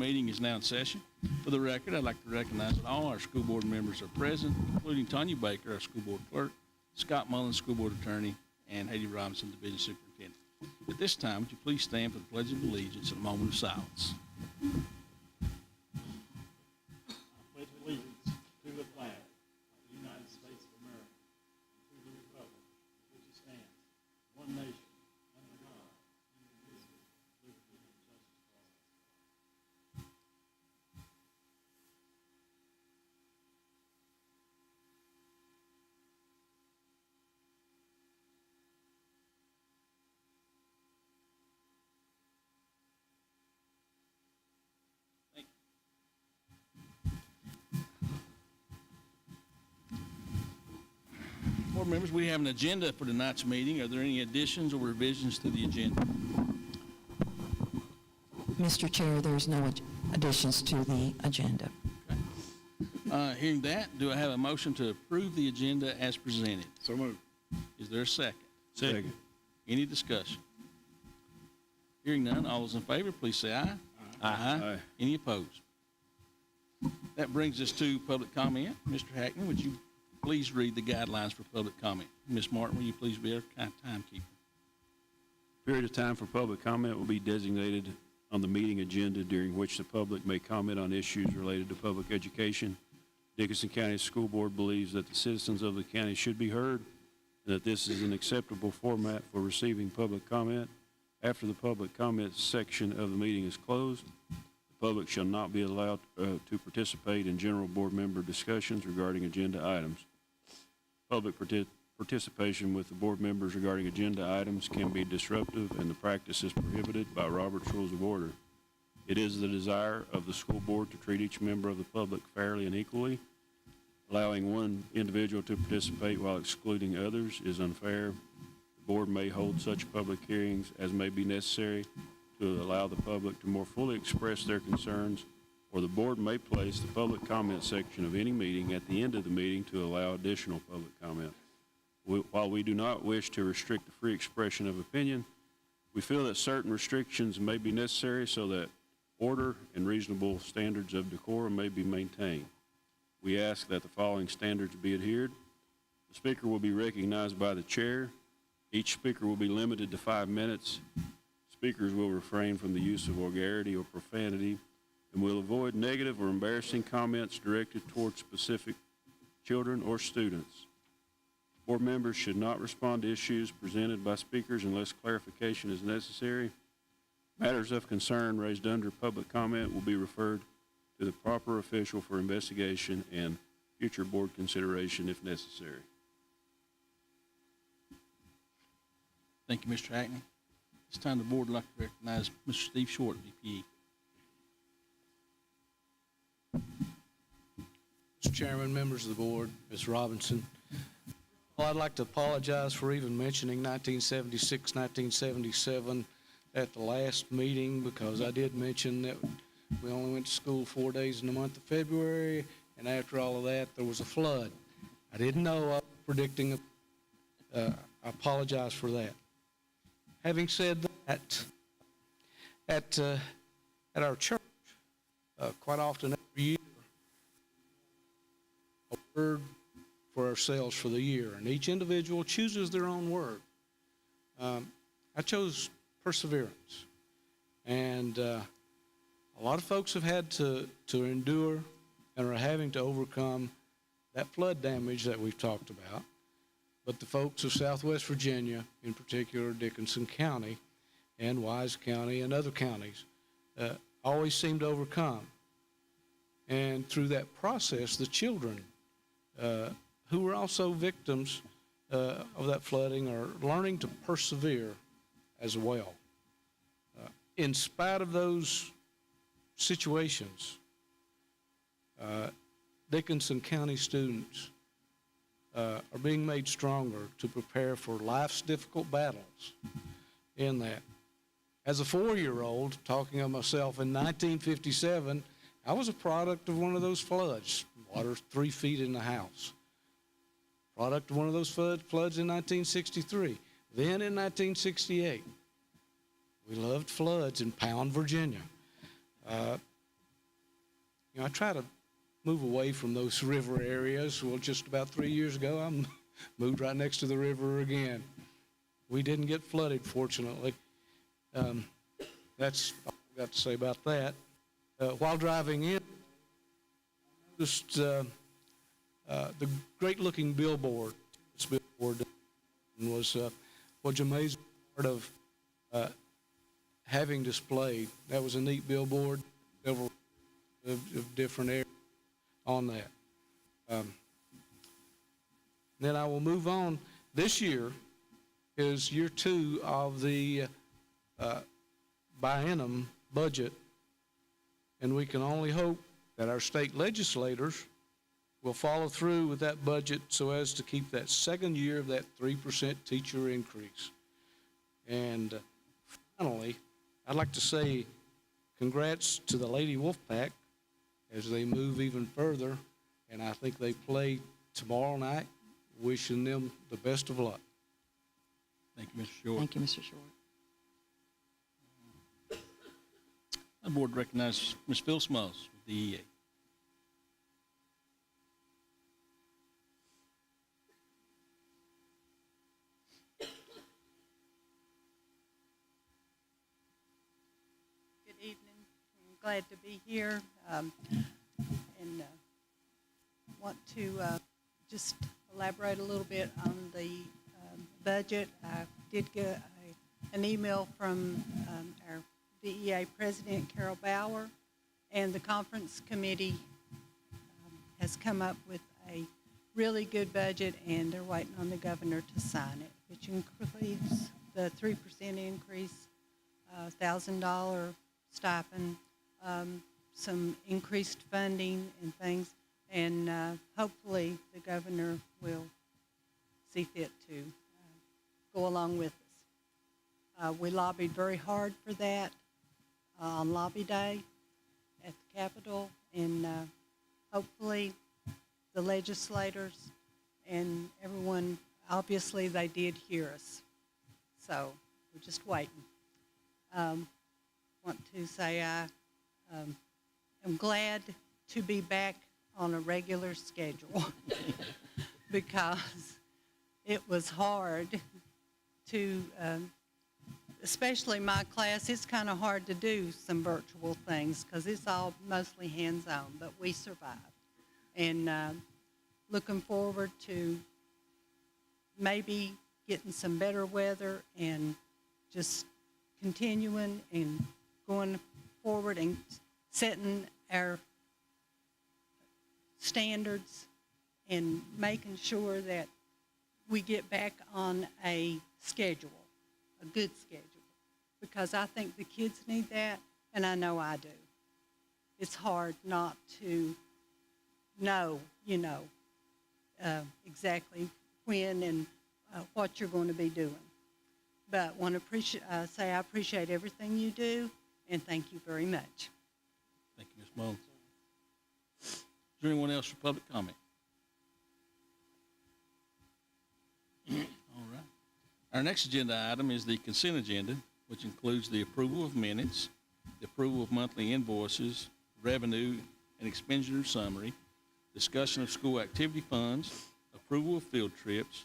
meeting is now in session. For the record, I'd like to recognize that all our school board members are present, including Tanya Baker, our school board clerk, Scott Mullins, school board attorney, and Haiti Robinson, division superintendent. At this time, would you please stand for the Pledge of Allegiance and a moment of silence. I pledge allegiance to the flag of the United States of America and to the republic for which it stands, one nation, under God, indivisible, with liberty and justice for all. Board members, we have an agenda for tonight's meeting. Are there any additions or revisions to the agenda? Mr. Chair, there's no additions to the agenda. Okay. Hearing that, do I have a motion to approve the agenda as presented? So moved. Is there a second? Second. Any discussion? Hearing none, all those in favor, please say aye. Aye. Any opposed? That brings us to public comment. Mr. Hackney, would you please read the guidelines for public comment? Ms. Martin, will you please be our timekeeper? Period of time for public comment will be designated on the meeting agenda during which the public may comment on issues related to public education. Dickenson County School Board believes that the citizens of the county should be heard and that this is an acceptable format for receiving public comment. After the public comment section of the meeting is closed, the public shall not be allowed to participate in general board member discussions regarding agenda items. Public participation with the board members regarding agenda items can be disruptive, and the practice is prohibited by Robert's Rules of Order. It is the desire of the school board to treat each member of the public fairly and equally. Allowing one individual to participate while excluding others is unfair. The board may hold such public hearings as may be necessary to allow the public to more fully express their concerns, or the board may place the public comment section of any meeting at the end of the meeting to allow additional public comment. While we do not wish to restrict the free expression of opinion, we feel that certain restrictions may be necessary so that order and reasonable standards of decorum may be maintained. We ask that the following standards be adhered. The speaker will be recognized by the chair. Each speaker will be limited to 5 minutes. Speakers will refrain from the use of vulgarity or profanity and will avoid negative or embarrassing comments directed toward specific children or students. Board members should not respond to issues presented by speakers unless clarification is necessary. Matters of concern raised under public comment will be referred to the proper official for investigation and future board consideration if necessary. Thank you, Mr. Hackney. It's time the board would like to recognize Mr. Steve Short, VPE. Mr. Chairman, members of the board, Ms. Robinson. Well, I'd like to apologize for even mentioning 1976, 1977 at the last meeting, because I did mention that we only went to school 4 days in the month of February, and after all of that, there was a flood. I didn't know I was predicting I apologize for that. Having said that, at our church, quite often every year, a word for ourselves for the year, and each individual chooses their own word. I chose perseverance, and a lot of folks have had to endure and are having to overcome that flood damage that we've talked about. But the folks of Southwest Virginia, in particular Dickenson County and Wise County and other counties, always seem to overcome. And through that process, the children who were also victims of that flooding are learning to persevere as well. In spite of those situations, Dickenson County students are being made stronger to prepare for life's difficult battles in that. As a 4-year-old, talking of myself, in 1957, I was a product of one of those floods, water 3 feet in the house. Product of one of those floods in 1963. Then in 1968, we loved floods in Pound, Virginia. I try to move away from those river areas. Well, just about 3 years ago, I moved right next to the river again. We didn't get flooded, fortunately. That's all I've got to say about that. While driving in, I noticed the great-looking billboard. This billboard was an amazing part of having displayed. That was a neat billboard, several of different areas on that. Then I will move on. This year is year 2 of the biennium budget, and we can only hope that our state legislators will follow through with that budget so as to keep that second year of that 3% teacher increase. And finally, I'd like to say congrats to the Lady Wolfpack as they move even further, and I think they play tomorrow night. Wishing them the best of luck. Thank you, Mr. Short. Thank you, Mr. Short. The board recognizes Ms. Phil Smalls with the EA. Good evening. I'm glad to be here, and want to just elaborate a little bit on the budget. I did get an email from our DEA President, Carol Bauer, and the conference committee has come up with a really good budget, and they're waiting on the governor to sign it, which includes the 3% increase, $1,000 stipend, some increased funding and things, and hopefully the governor will see fit to go along with us. We lobbied very hard for that on Lobby Day at the Capitol, and hopefully the legislators and everyone, obviously they did hear us. So we're just waiting. Want to say I'm glad to be back on a regular schedule because it was hard to, especially my class, it's kind of hard to do some virtual things because it's all mostly hands-on, but we survived. And looking forward to maybe getting some better weather and just continuing and going forward and setting our standards and making sure that we get back on a schedule, a good schedule, because I think the kids need that, and I know I do. It's hard not to know, exactly when and what you're going to be doing. But want to say I appreciate everything you do, and thank you very much. Thank you, Ms. Mullins. Is there anyone else for public comment? All right. Our next agenda item is the consent agenda, which includes the approval of minutes, the approval of monthly invoices, revenue and expenditure summary, discussion of school activity funds, approval of field trips,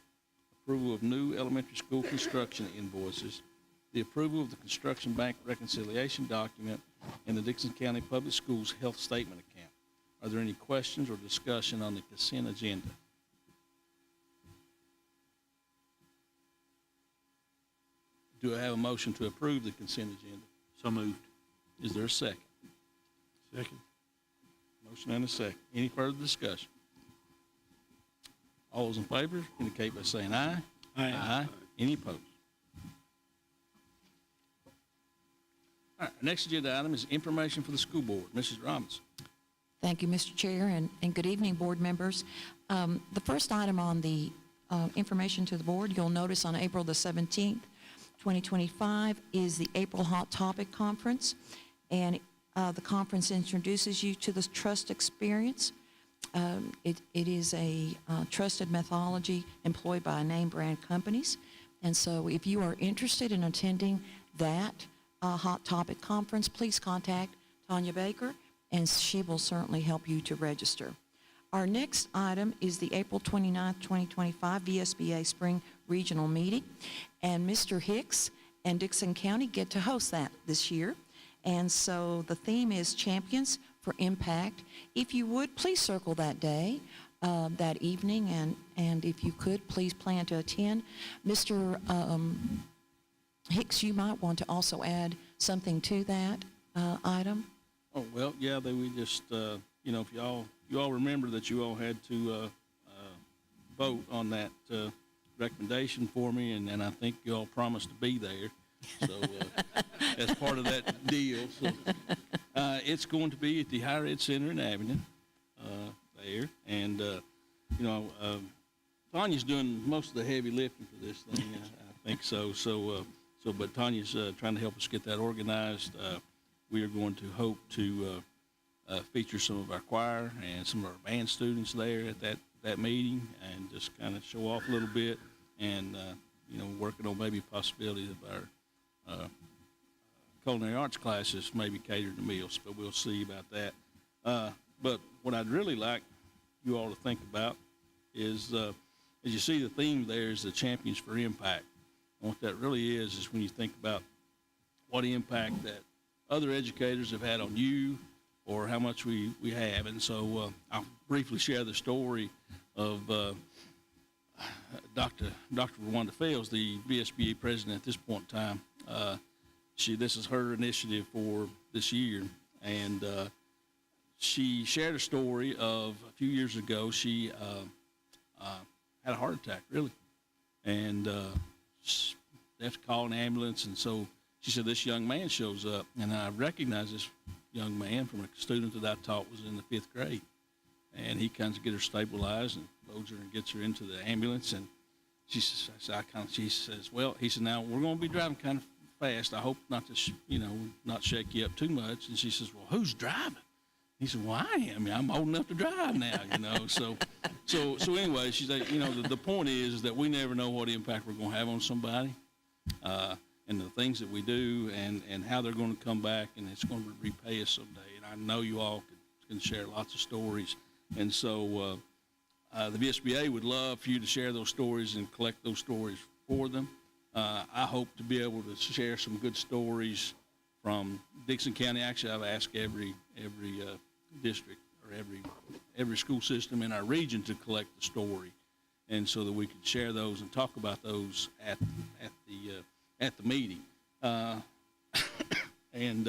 approval of new elementary school construction invoices, the approval of the construction bank reconciliation document, and the Dickenson County Public Schools health statement account. Are there any questions or discussion on the consent agenda? Do I have a motion to approve the consent agenda? So moved. Is there a second? Second. Motion and a second. Any further discussion? All those in favor indicate by saying aye. Aye. Aye. Any opposed? All right, our next agenda item is information for the school board. Mrs. Robinson. Thank you, Mr. Chair, and good evening, board members. The first item on the information to the board, you'll notice on April the 17th, 2025, is the April Hot Topic Conference, and the conference introduces you to the trust experience. It is a trusted methodology employed by name brand companies, and so if you are interested in attending that Hot Topic Conference, please contact Tanya Baker, and she will certainly help you to register. Our next item is the April 29th, 2025 VSBA Spring Regional Meeting, and Mr. Hicks and Dickenson County get to host that this year. And so the theme is Champions for Impact. If you would, please circle that day, that evening, and if you could, please plan to attend. Mr. Hicks, you might want to also add something to that item. Oh, well, yeah, we just, you know, if you all remember that you all had to vote on that recommendation for me, and I think you all promised to be there. So as part of that deal. So it's going to be at the Higher Ed Center in Abingdon there. And, you know, Tanya's doing most of the heavy lifting for this thing, I think so. But Tanya's trying to help us get that organized. We are going to hope to feature some of our choir and some of our band students there at that meeting, and just kind of show off a little bit, and you know, working on maybe possibility of our culinary arts classes maybe catered to meals, but we'll see about that. But what I'd really like you all to think about is, as you see, the theme there is the Champions for Impact. And what that really is when you think about what impact that other educators have had on you, or how much we have. And so I'll briefly share the story of Dr. Rwanda Fales, the VSBA president at this point in time. This is her initiative for this year, and she shared a story of a few years ago. She had a heart attack, really, and they have to call an ambulance. And so she said this young man shows up, and I recognize this young man from a student that I taught was in the 5th grade, and he kind of gets her stabilized and loads her and gets her into the ambulance. And she says, well, he said, now we're going to be driving kind of fast. I hope not to, not shake you up too much. And she says, well, who's driving? He said, well, I am. I'm old enough to drive now, So anyway, she said, the point is that we never know what impact we're going to have on somebody, and the things that we do, and how they're going to come back, and it's going to repay us someday. And I know you all can share lots of stories. And so the VSBA would love for you to share those stories and collect those stories for them. I hope to be able to share some good stories from Dickenson County. Actually, I've asked every district or every school system in our region to collect the story, and so that we could share those and talk about those at the meeting. And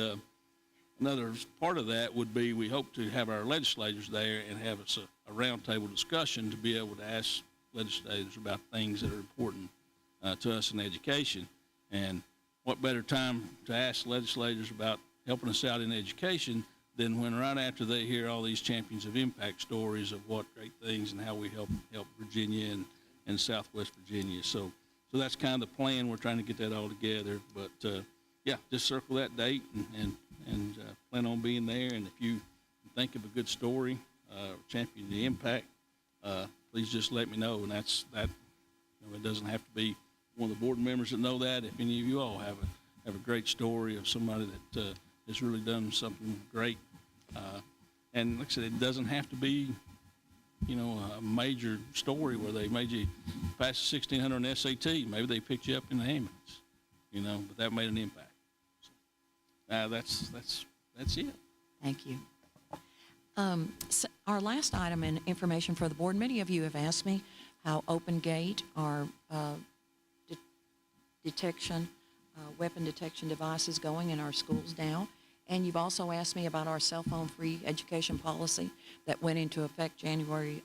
another part of that would be, we hope to have our legislators there and have us a roundtable discussion to be able to ask legislators about things that are important to us in education. And what better time to ask legislators about helping us out in education than when right after they hear all these Champions of Impact stories of what great things and how we help Virginia and Southwest Virginia. So that's kind of the plan. We're trying to get that all together. But yeah, just circle that date and plan on being there. And if you think of a good story, Champion of the Impact, please just let me know. And that's that. It doesn't have to be one of the board members that know that. If any of you all have a great story of somebody that has really done something great, and like I said, it doesn't have to be, a major story where they made you pass 1,600 on SAT. Maybe they picked you up in the ambulance, but that made an impact. So, that's it. Thank you. So our last item in information for the board, many of you have asked me how Open Gate, our weapon detection device, is going in our schools now. And you've also asked me about our cell phone free education policy that went into effect January,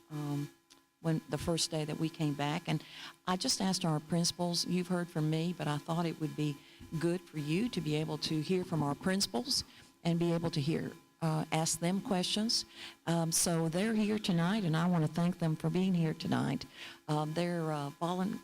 when the first day that we came back. And I just asked our principals, you've heard from me, but I thought it would be good for you to be able to hear from our principals and be able to ask them questions. So they're here tonight, and I want to thank them for being here tonight. They're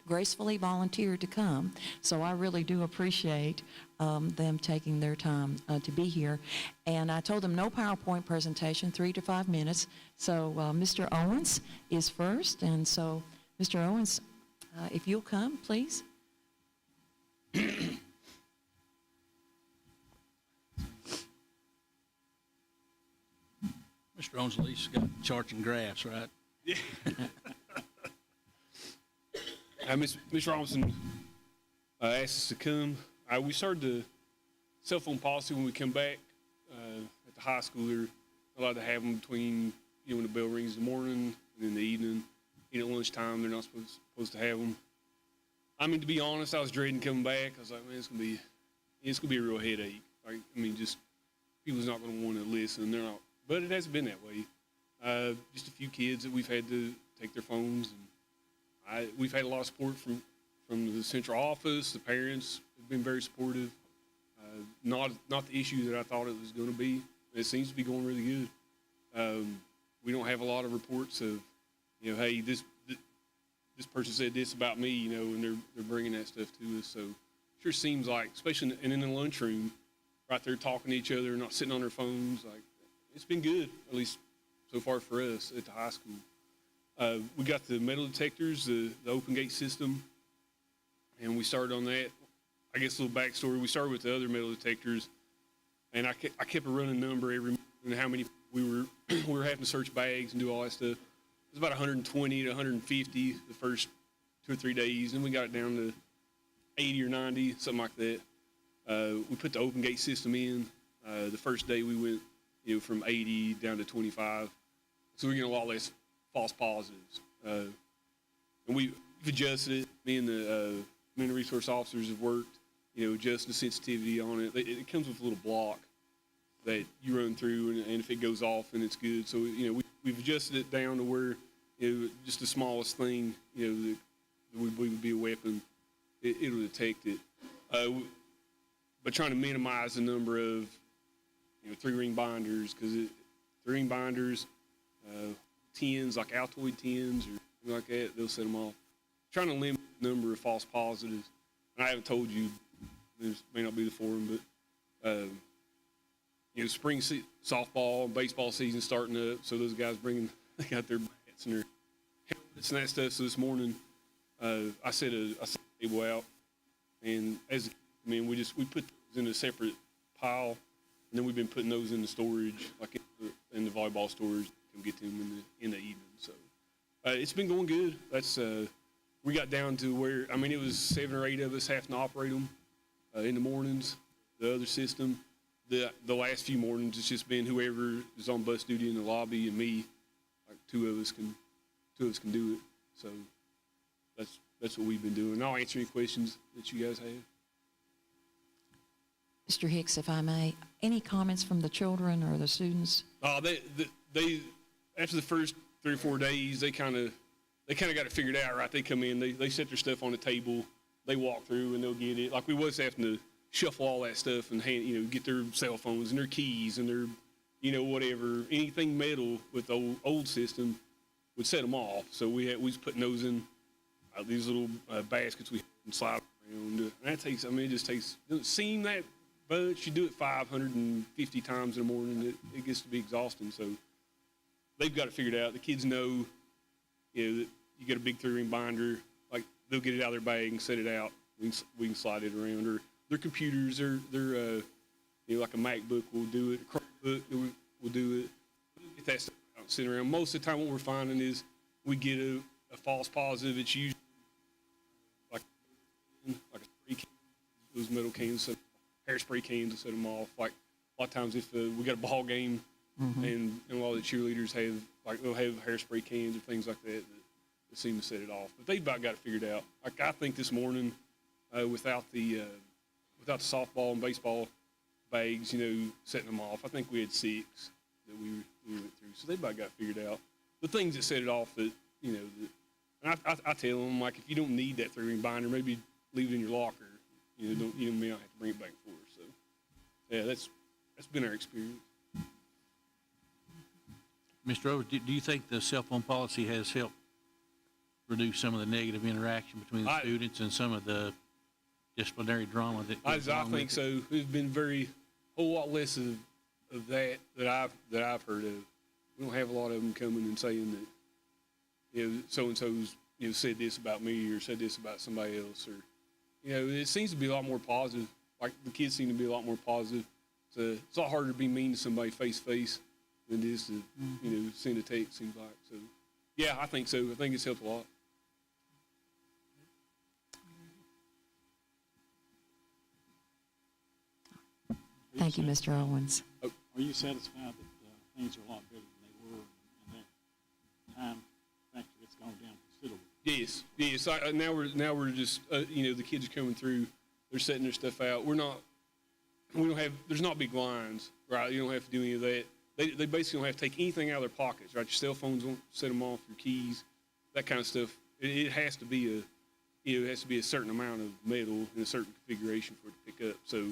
gracefully volunteered to come, so I really do appreciate them taking their time to be here. And I told them no PowerPoint presentation, 3 to 5 minutes. So Mr. Owens is first, and so Mr. Owens, if you'll come, please. Mr. Owens at least got charts and graphs, right? Ms. Robinson asked us to come. We started the cell phone policy when we come back at the high school. They're allowed to have them between, when the bell rings in the morning and in the evening. At lunchtime, they're not supposed to have them. I mean, to be honest, I was dreading coming back. I was like, man, it's gonna be a real headache. Like, just people's not gonna want to listen. They're not, but it hasn't been that way. Just a few kids that we've had to take their phones, and we've had a lot of support from the central office. The parents have been very supportive. Not the issue that I thought it was going to be. It seems to be going really good. We don't have a lot of reports of, hey, this person said this about me, and they're bringing that stuff to us. So it sure seems like, especially in the lunchroom, right there talking to each other, not sitting on their phones. Like, it's been good, at least so far for us at the high school. We got the metal detectors, the open gate system, and we started on that. I guess a little backstory. We started with the other metal detectors, and I kept a running number every month and how many we were having to search bags and do all that stuff. It was about 120 to 150 the first 2 or 3 days, and we got it down to 80 or 90, something like that. We put the open gate system in. The first day we went, from 80 down to 25, so we're getting a lot less false positives. And we've adjusted it. Me and the human resource officers have worked, adjusting the sensitivity on it. It comes with a little block that you run through, and if it goes off, then it's good. So, we've adjusted it down to where, just the smallest thing, that we believe would be a weapon, it'll detect it. But trying to minimize the number of, 3-ring binders, because 3-ring binders, tins, like Altoid tins or something like that, they'll set them off. Trying to limit the number of false positives. And I haven't told you, this may not be the forum, but, spring softball and baseball season starting up, so those guys they got their bats and their helmets and that stuff. So this morning, I set a table out, and we put those in a separate pile, and then we've been putting those in the storage, like in the volleyball storage, and get them in the evening. So it's been going good. That's we got down to where it was 7 or 8 of us having to operate them in the mornings. The other system, the last few mornings, it's just been whoever is on bus duty in the lobby and me. Like two of us can do it. So that's what we've been doing. And I'll answer any questions that you guys have. Mr. Hicks, if I may, any comments from the children or the students? They after the first 3 or 4 days, they kind of got it figured out, right? They come in, they set their stuff on the table, they walk through and they'll get it. Like we was having to shuffle all that stuff and get their cell phones and their keys and their, whatever, anything metal with the old system would set them off. So we was putting those in these little baskets we can slide around. And that takes, it just takes, doesn't seem that much. You do it 550 times in the morning, it gets to be exhausting. So they've got it figured out. The kids know, that you get a big 3-ring binder, like they'll get it out of their bag and set it out. We can slide it around. Or their computers, their like a MacBook will do it, a Chromebook will do it. Get that stuff out, sit around. Most of the time, what we're finding is we get a false positive. It's usually like a spray can, those metal cans, hairspray cans to set them off. Like a lot of times, if we got a ball game, and a lot of the cheerleaders they'll have hairspray cans or things like that seem to set it off. But they've about got it figured out. Like I think this morning, without the softball and baseball bags, setting them off, I think we had 6 that we went through. So they've about got it figured out. The things that set it off that, and I tell them, like, if you don't need that 3-ring binder, maybe leave it in your locker. You may not have to bring it back and forth. So, yeah, that's been our experience. Mr. Owens, do you think the cell phone policy has helped reduce some of the negative interaction between the students and some of the disciplinary drama that goes along with it? I think so. There's been a whole lot less of that I've heard of. We don't have a lot of them coming and saying that, so and so's said this about me or said this about somebody else, or it seems to be a lot more positive. Like the kids seem to be a lot more positive. It's a lot harder to be mean to somebody face to face than it is to, send a text, seems like. So, yeah, I think so. I think it's helped a lot. Thank you, Mr. Owens. Are you satisfied that things are a lot better than they were, and that time factor has gone down considerably? Yes. Now we're just, the kids are coming through. They're setting their stuff out. There's not big lines, right? You don't have to do any of that. They basically don't have to take anything out of their pockets, right? Your cell phones won't set them off, your keys, that kind of stuff. It has to be a certain amount of metal in a certain configuration for it to pick up. So, yeah.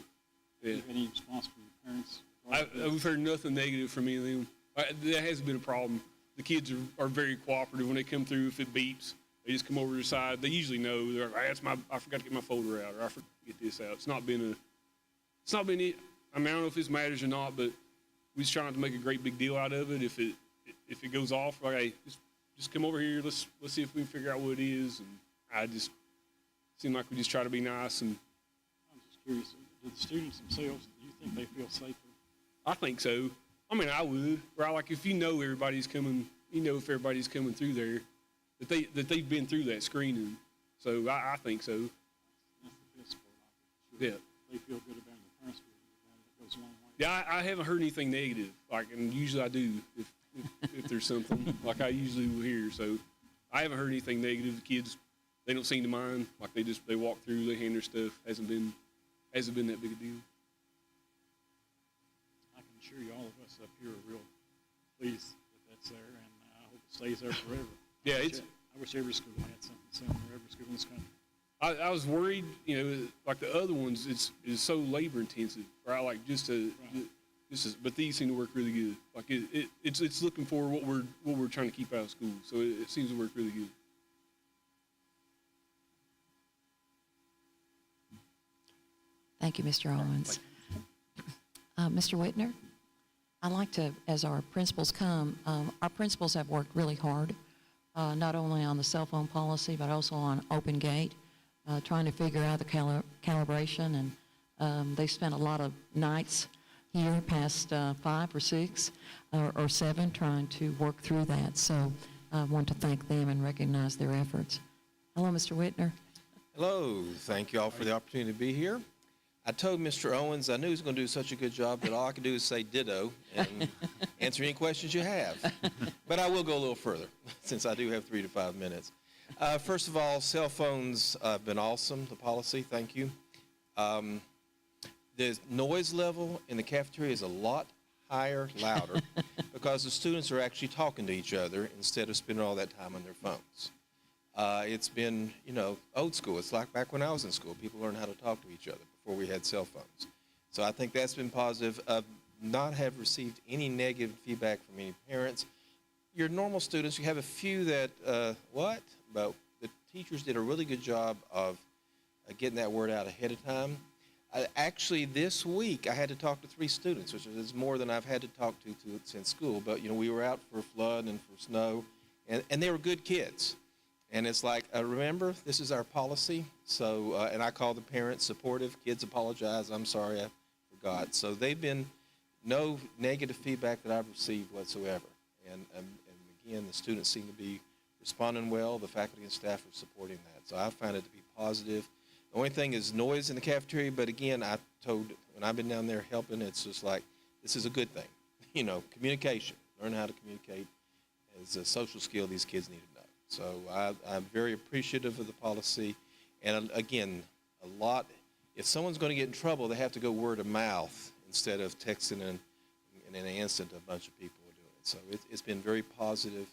Do you have any response from your parents? We've heard nothing negative from any of them. That hasn't been a problem. The kids are very cooperative when they come through. If it beeps, they just come over to the side. They usually know. They're like, I forgot to get my folder out, or I forgot to get this out. It's not been it. I mean, I don't know if this matters or not, but we just try not to make a great big deal out of it. If it goes off, like, hey, just come over here. Let's see if we can figure out what it is. And I just seem like we just try to be nice. And I'm just curious, do the students themselves, do you think they feel safer? I think so. I mean, I would, right? Like, if everybody's coming, if everybody's coming through there, that they've been through that screening. So I think so. That's the best part. Sure. Yeah. They feel good about it. The parents feel good about it. It goes a long way. Yeah, I haven't heard anything negative. Like, and usually I do if there's something like I usually will hear. So I haven't heard anything negative. The kids, they don't seem to mind. Like, they walk through, they hand their stuff. Hasn't been that big a deal. I can assure you, all of us up here are real pleased that that's there, and I hope it stays there forever. Yeah, I wish every school had something similar, every school in this country. I was worried, like the other ones, it's so labor intensive, right? Like but these seem to work really good. Like it's looking for what we're trying to keep out of school. So it seems to work really good. Thank you, Mr. Owens. Mr. Whitner, I'd like to, as our principals come, our principals have worked really hard, not only on the cell phone policy, but also on Open Gate, trying to figure out the calibration, and they spent a lot of nights here, past 5 or 6 or 7, trying to work through that. So I want to thank them and recognize their efforts. Hello, Mr. Whitner. Hello. Thank you all for the opportunity to be here. I told Mr. Owens I knew he was going to do such a good job that all I could do is say ditto and answer any questions you have. But I will go a little further since I do have 3 to 5 minutes. First of all, cell phones have been awesome, the policy. Thank you. The noise level in the cafeteria is a lot higher, louder, because the students are actually talking to each other instead of spending all that time on their phones. It's been, old school. It's like back when I was in school. People learned how to talk to each other before we had cell phones. So I think that's been positive. Not have received any negative feedback from any parents. Your normal students, you have a few that, but the teachers did a really good job of getting that word out ahead of time. Actually, this week, I had to talk to 3 students, which is more than I've had to talk to since school. But, we were out for flood and for snow, and they were good kids. And it's like, remember, this is our policy. So, and I called the parents supportive. Kids apologize. I'm sorry, I forgot. So they've been no negative feedback that I've received whatsoever. And again, the students seem to be responding well. The faculty and staff are supporting that. So I find it to be positive. The only thing is noise in the cafeteria. But again, I told, when I've been down there helping, it's just like, this is a good thing. Communication. Learn how to communicate is a social skill these kids need to know. So I'm very appreciative of the policy. And again, if someone's going to get in trouble, they have to go word of mouth instead of texting and in an instant a bunch of people are doing it. So it's been very positive,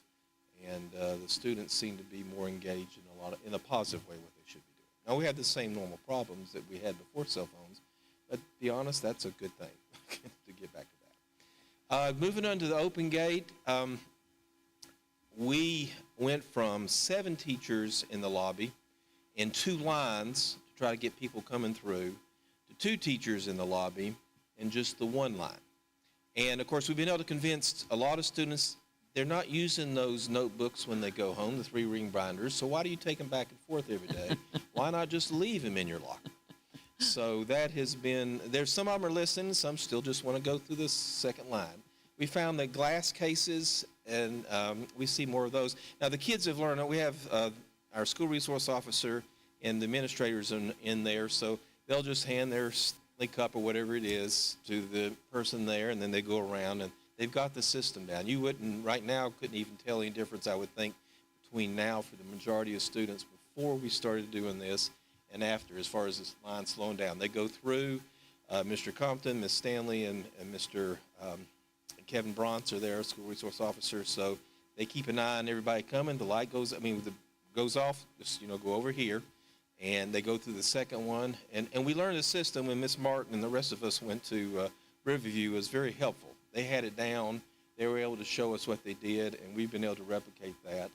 and the students seem to be more engaged in a positive way what they should be doing. Now, we have the same normal problems that we had before cell phones, but to be honest, that's a good thing to get back to that. Moving on to the Open Gate, we went from 7 teachers in the lobby in 2 lines to try to get people coming through to 2 teachers in the lobby in just the 1 line. And, of course, we've been able to convince a lot of students they're not using those notebooks when they go home, the 3-ring binders, so why do you take them back and forth every day? Why not just leave them in your locker? So that has been, there's some of them are listening, some still just want to go through this second line. We found that glass cases, and we see more of those. Now, the kids have learned, we have our school resource officer and the administrators in there, so they'll just hand their Stanley cup or whatever it is to the person there, and then they go around, and they've got the system down. You wouldn't, right now, couldn't even tell any difference, I would think, between now for the majority of students before we started doing this and after, as far as this line slowing down. They go through, Mr. Compton, Ms. Stanley, and Mr. Kevin Bronze are there, school resource officer, so they keep an eye on everybody coming. The light goes, goes off, just, go over here, and they go through the second one. And we learned the system when Miss Martin and the rest of us went to Riverview. It was very helpful. They had it down. They were able to show us what they did, and we've been able to replicate that.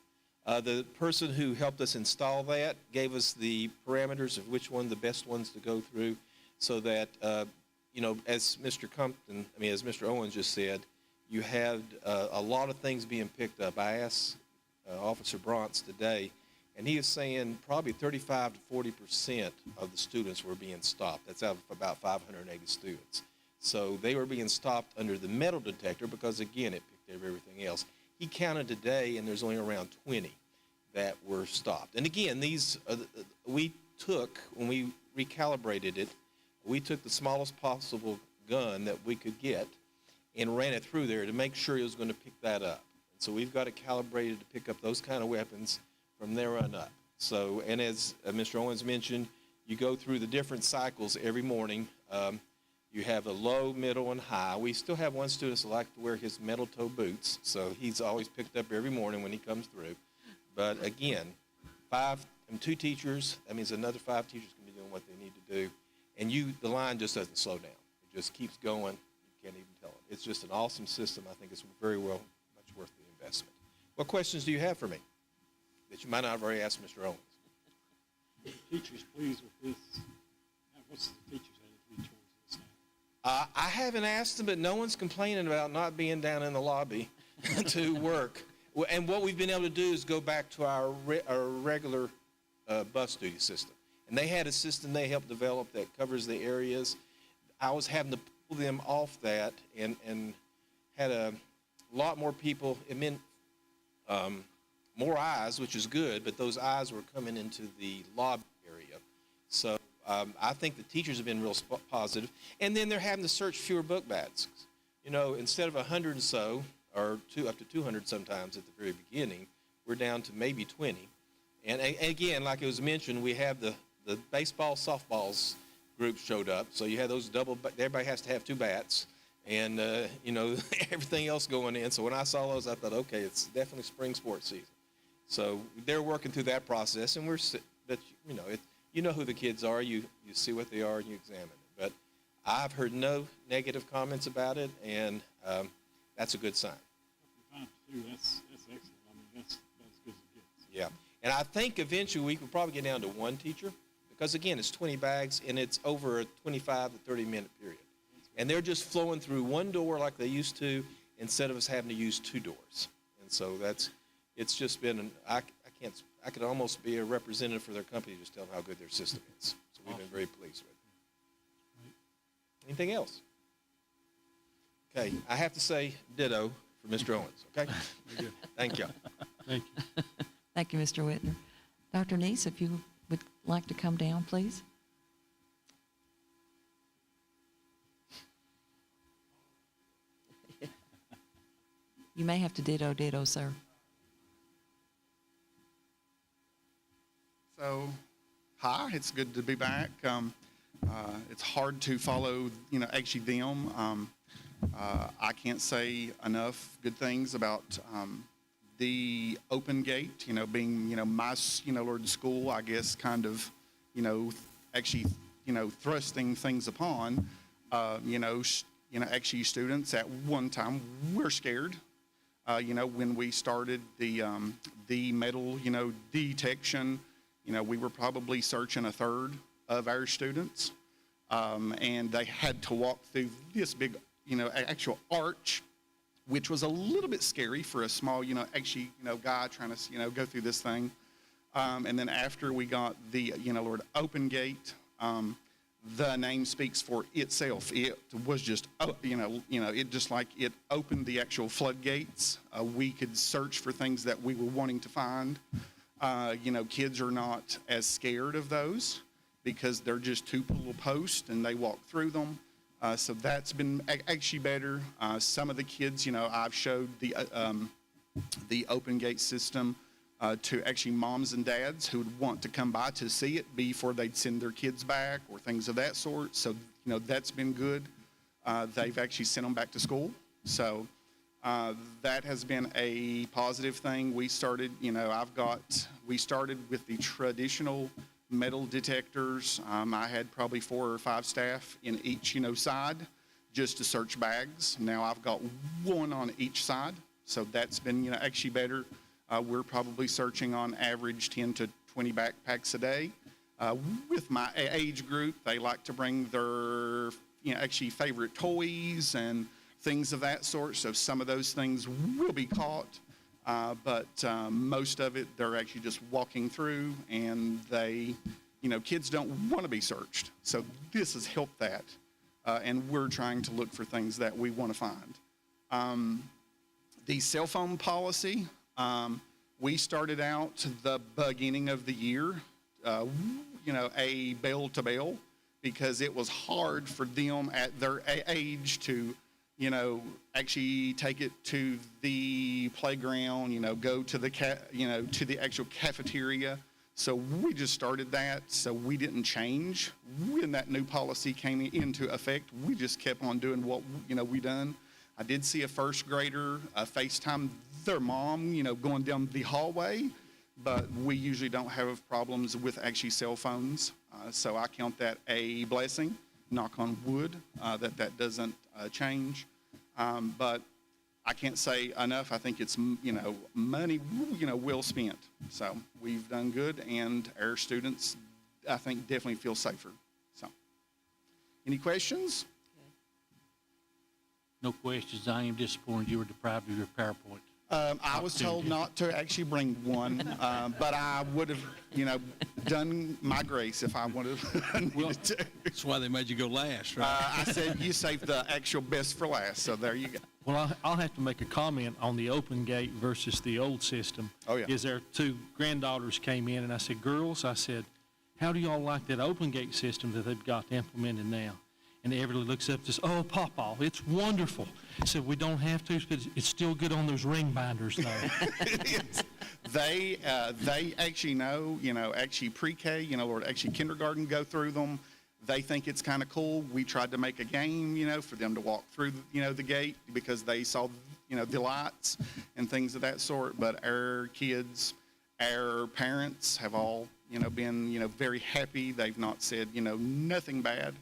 The person who helped us install that gave us the parameters of which one the best ones to go through, so that, as Mr. as Mr. Owens just said, you had a lot of things being picked up. I asked Officer Bronze today, and he is saying probably 35 to 40% of the students were being stopped. That's out of about 580 students. So they were being stopped under the metal detector because, again, it picked up everything else. He counted today, and there's only around 20 that were stopped. And again, these we took, when we recalibrated it, we took the smallest possible gun that we could get and ran it through there to make sure it was going to pick that up. And so we've got it calibrated to pick up those kind of weapons from there on up. So, and as Mr. Owens mentioned, you go through the different cycles every morning. You have a low, middle, and high. We still have one student that likes to wear his metal toe boots, so he's always picked up every morning when he comes through. But again, 2 teachers, that means another 5 teachers can be doing what they need to do. And the line just doesn't slow down. It just keeps going. You can't even tell it. It's just an awesome system. I think it's very well, much worth the investment. What questions do you have for me that you might not have already asked Mr. Owens? Are the teachers pleased with this? What's the teachers' attitude towards this now? I haven't asked them, but no one's complaining about not being down in the lobby to work. And what we've been able to do is go back to our regular bus duty system. And they had a system they helped develop that covers the areas. I was having to pull them off that and had a lot more people. It meant more eyes, which is good, but those eyes were coming into the lobby area. So I think the teachers have been real positive. And then they're having to search fewer book bags. Instead of 100 and so, or up to 200 sometimes at the very beginning, we're down to maybe 20. And again, like it was mentioned, we have the baseball, softballs group showed up. So you had those everybody has to have 2 bats and, everything else going in. So when I saw those, I thought, okay, it's definitely spring sports season. So they're working through that process, and you know who the kids are. You see what they are, and you examine it. But I've heard no negative comments about it, and that's a good sign. That's excellent. That's as good as it gets. Yeah. And I think eventually we could probably get down to 1 teacher because, again, it's 20 bags, and it's over a 25 to 30-minute period. And they're just flowing through 1 door like they used to instead of us having to use 2 doors. And so it's just been, I could almost be a representative for their company just telling how good their system is. So we've been very pleased with it. Anything else? Okay. I have to say ditto for Mr. Owens, okay? Thank you. Thank you. Thank you, Mr. Whitner. Dr. Neese, if you would like to come down, please. You may have to ditto, sir. So, hi, it's good to be back. It's hard to follow, actually them. I can't say enough good things about the open gate, being, my, Lord, school, I guess, kind of, actually, thrusting things upon, actually students at one time were scared. When we started the metal, detection, we were probably searching a third of our students, and they had to walk through this big, actual arch, which was a little bit scary for a small, guy trying to, go through this thing. And then after we got the, Lord, open gate, the name speaks for itself. It was just, it just like it opened the actual floodgates. We could search for things that we were wanting to find. Kids are not as scared of those because they're just two little posts and they walk through them. So that's been actually better. Some of the kids, I've showed the open gate system to actually moms and dads who would want to come by to see it before they'd send their kids back or things of that sort. So, that's been good. They've actually sent them back to school. So that has been a positive thing. We started, we started with the traditional metal detectors. I had probably 4 or 5 staff in each, side just to search bags. Now I've got 1 on each side. So that's been, actually better. We're probably searching on average 10 to 20 backpacks a day. With my age group, they like to bring their, actually favorite toys and things of that sort. So some of those things will be caught. But most of it, they're actually just walking through and they, kids don't want to be searched. So this has helped that. And we're trying to look for things that we want to find. The cell phone policy, we started out the beginning of the year, a bell to bell, because it was hard for them at their age to, actually take it to the playground, go to the to the actual cafeteria. So we just started that. So we didn't change when that new policy came into effect. We just kept on doing what we done. I did see a first grader FaceTime their mom, going down the hallway, but we usually don't have problems with actually cell phones. So I count that a blessing, knock on wood, that doesn't change. But I can't say enough. I think it's, money, well spent. So we've done good, and our students, I think, definitely feel safer. So, any questions? No questions. I am disappointed you were deprived of your PowerPoint. I was told not to actually bring one, but I would have, done my grace if I would have needed to. That's why they made you go last, right? I said you saved the actual best for last, so there you go. Well, I'll have to make a comment on the open gate versus the old system. Oh, yeah. Is there 2 granddaughters came in, and I said, girls, how do y'all like that open gate system that they've got implemented now? And Everly looks up and says, oh, Papa, it's wonderful. I said, we don't have to, but it's still good on those ring binders, though. They actually know, actually pre-K, or actually kindergarten go through them. They think it's kind of cool. We tried to make a game, for them to walk through, the gate because they saw, the lights and things of that sort. But our kids, our parents have all, been, very happy. They've not said, nothing bad.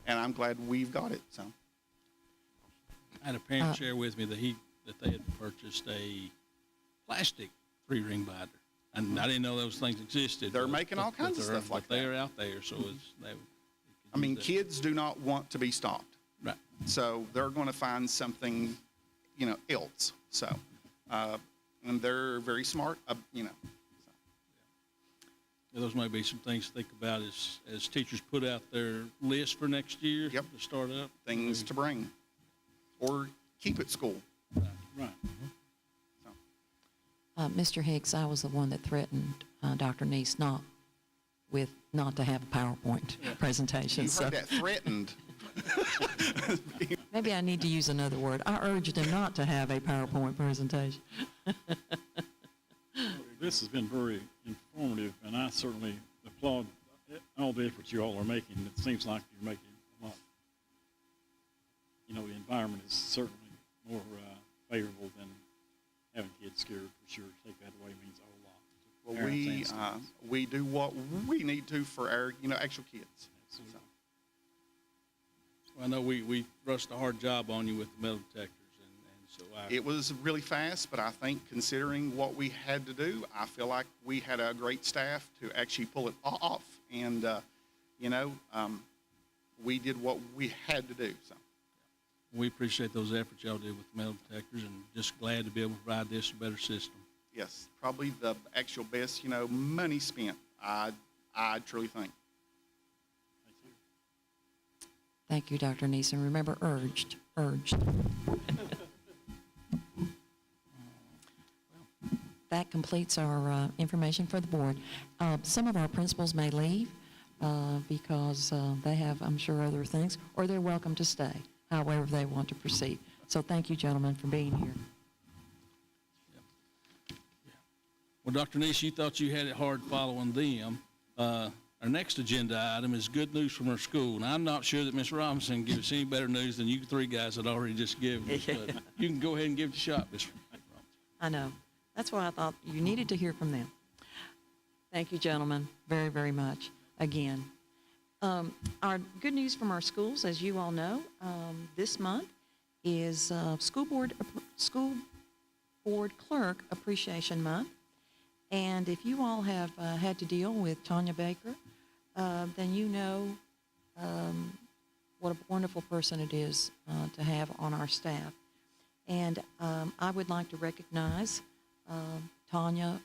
And I'm glad we've got it. So, I had a parent share with me that they had purchased a plastic 3-ring binder, and I didn't know those things existed. They're making all kinds of stuff like that. They're out there, so kids do not want to be stopped. Right. So they're going to find something, else. So, and they're very smart, So. Those might be some things to think about as teachers put out their list for next year. Yep. To start up. Things to bring or keep at school. Right. Mr. Hicks, I was the one that threatened Dr. Neese not to have a PowerPoint presentation. You heard that, threatened. Maybe I need to use another word. I urged him not to have a PowerPoint presentation. This has been very informative, and I certainly applaud all the efforts you all are making. It seems like you're making a lot. The environment is certainly more favorable than having kids scared, for sure. Take that away means a whole lot. Well, we do what we need to for our, actual kids. Absolutely. So. Well, I know we rushed a hard job on you with the metal detectors, and so It was really fast, but I think considering what we had to do, I feel like we had a great staff to actually pull it off, and we did what we had to do. So. we appreciate those efforts y'all did with the metal detectors, and just glad to be able to provide this a better system. Yes, probably the actual best, money spent, I truly think. Thank you. Thank you, Dr. Neeson. Remember, urged. That completes our information for the board. Some of our principals may leave because they have, I'm sure, other things, or they're welcome to stay, however they want to proceed. So thank you, gentlemen, for being here. Well, Dr. Nish, you thought you had it hard following them. Our next agenda item is good news from our school. And I'm not sure that Ms. Robinson gives us any better news than you three guys had already just given us. But you can go ahead and give it a shot, Ms. Robinson. I know. That's why I thought you needed to hear from them. Thank you, gentlemen, very, very much again. Our good news from our schools, as you all know, this month is School Board Clerk Appreciation Month. And if you all have had to deal with Tanya Baker, then you know what a wonderful person it is to have on our staff. And I would like to recognize Tanya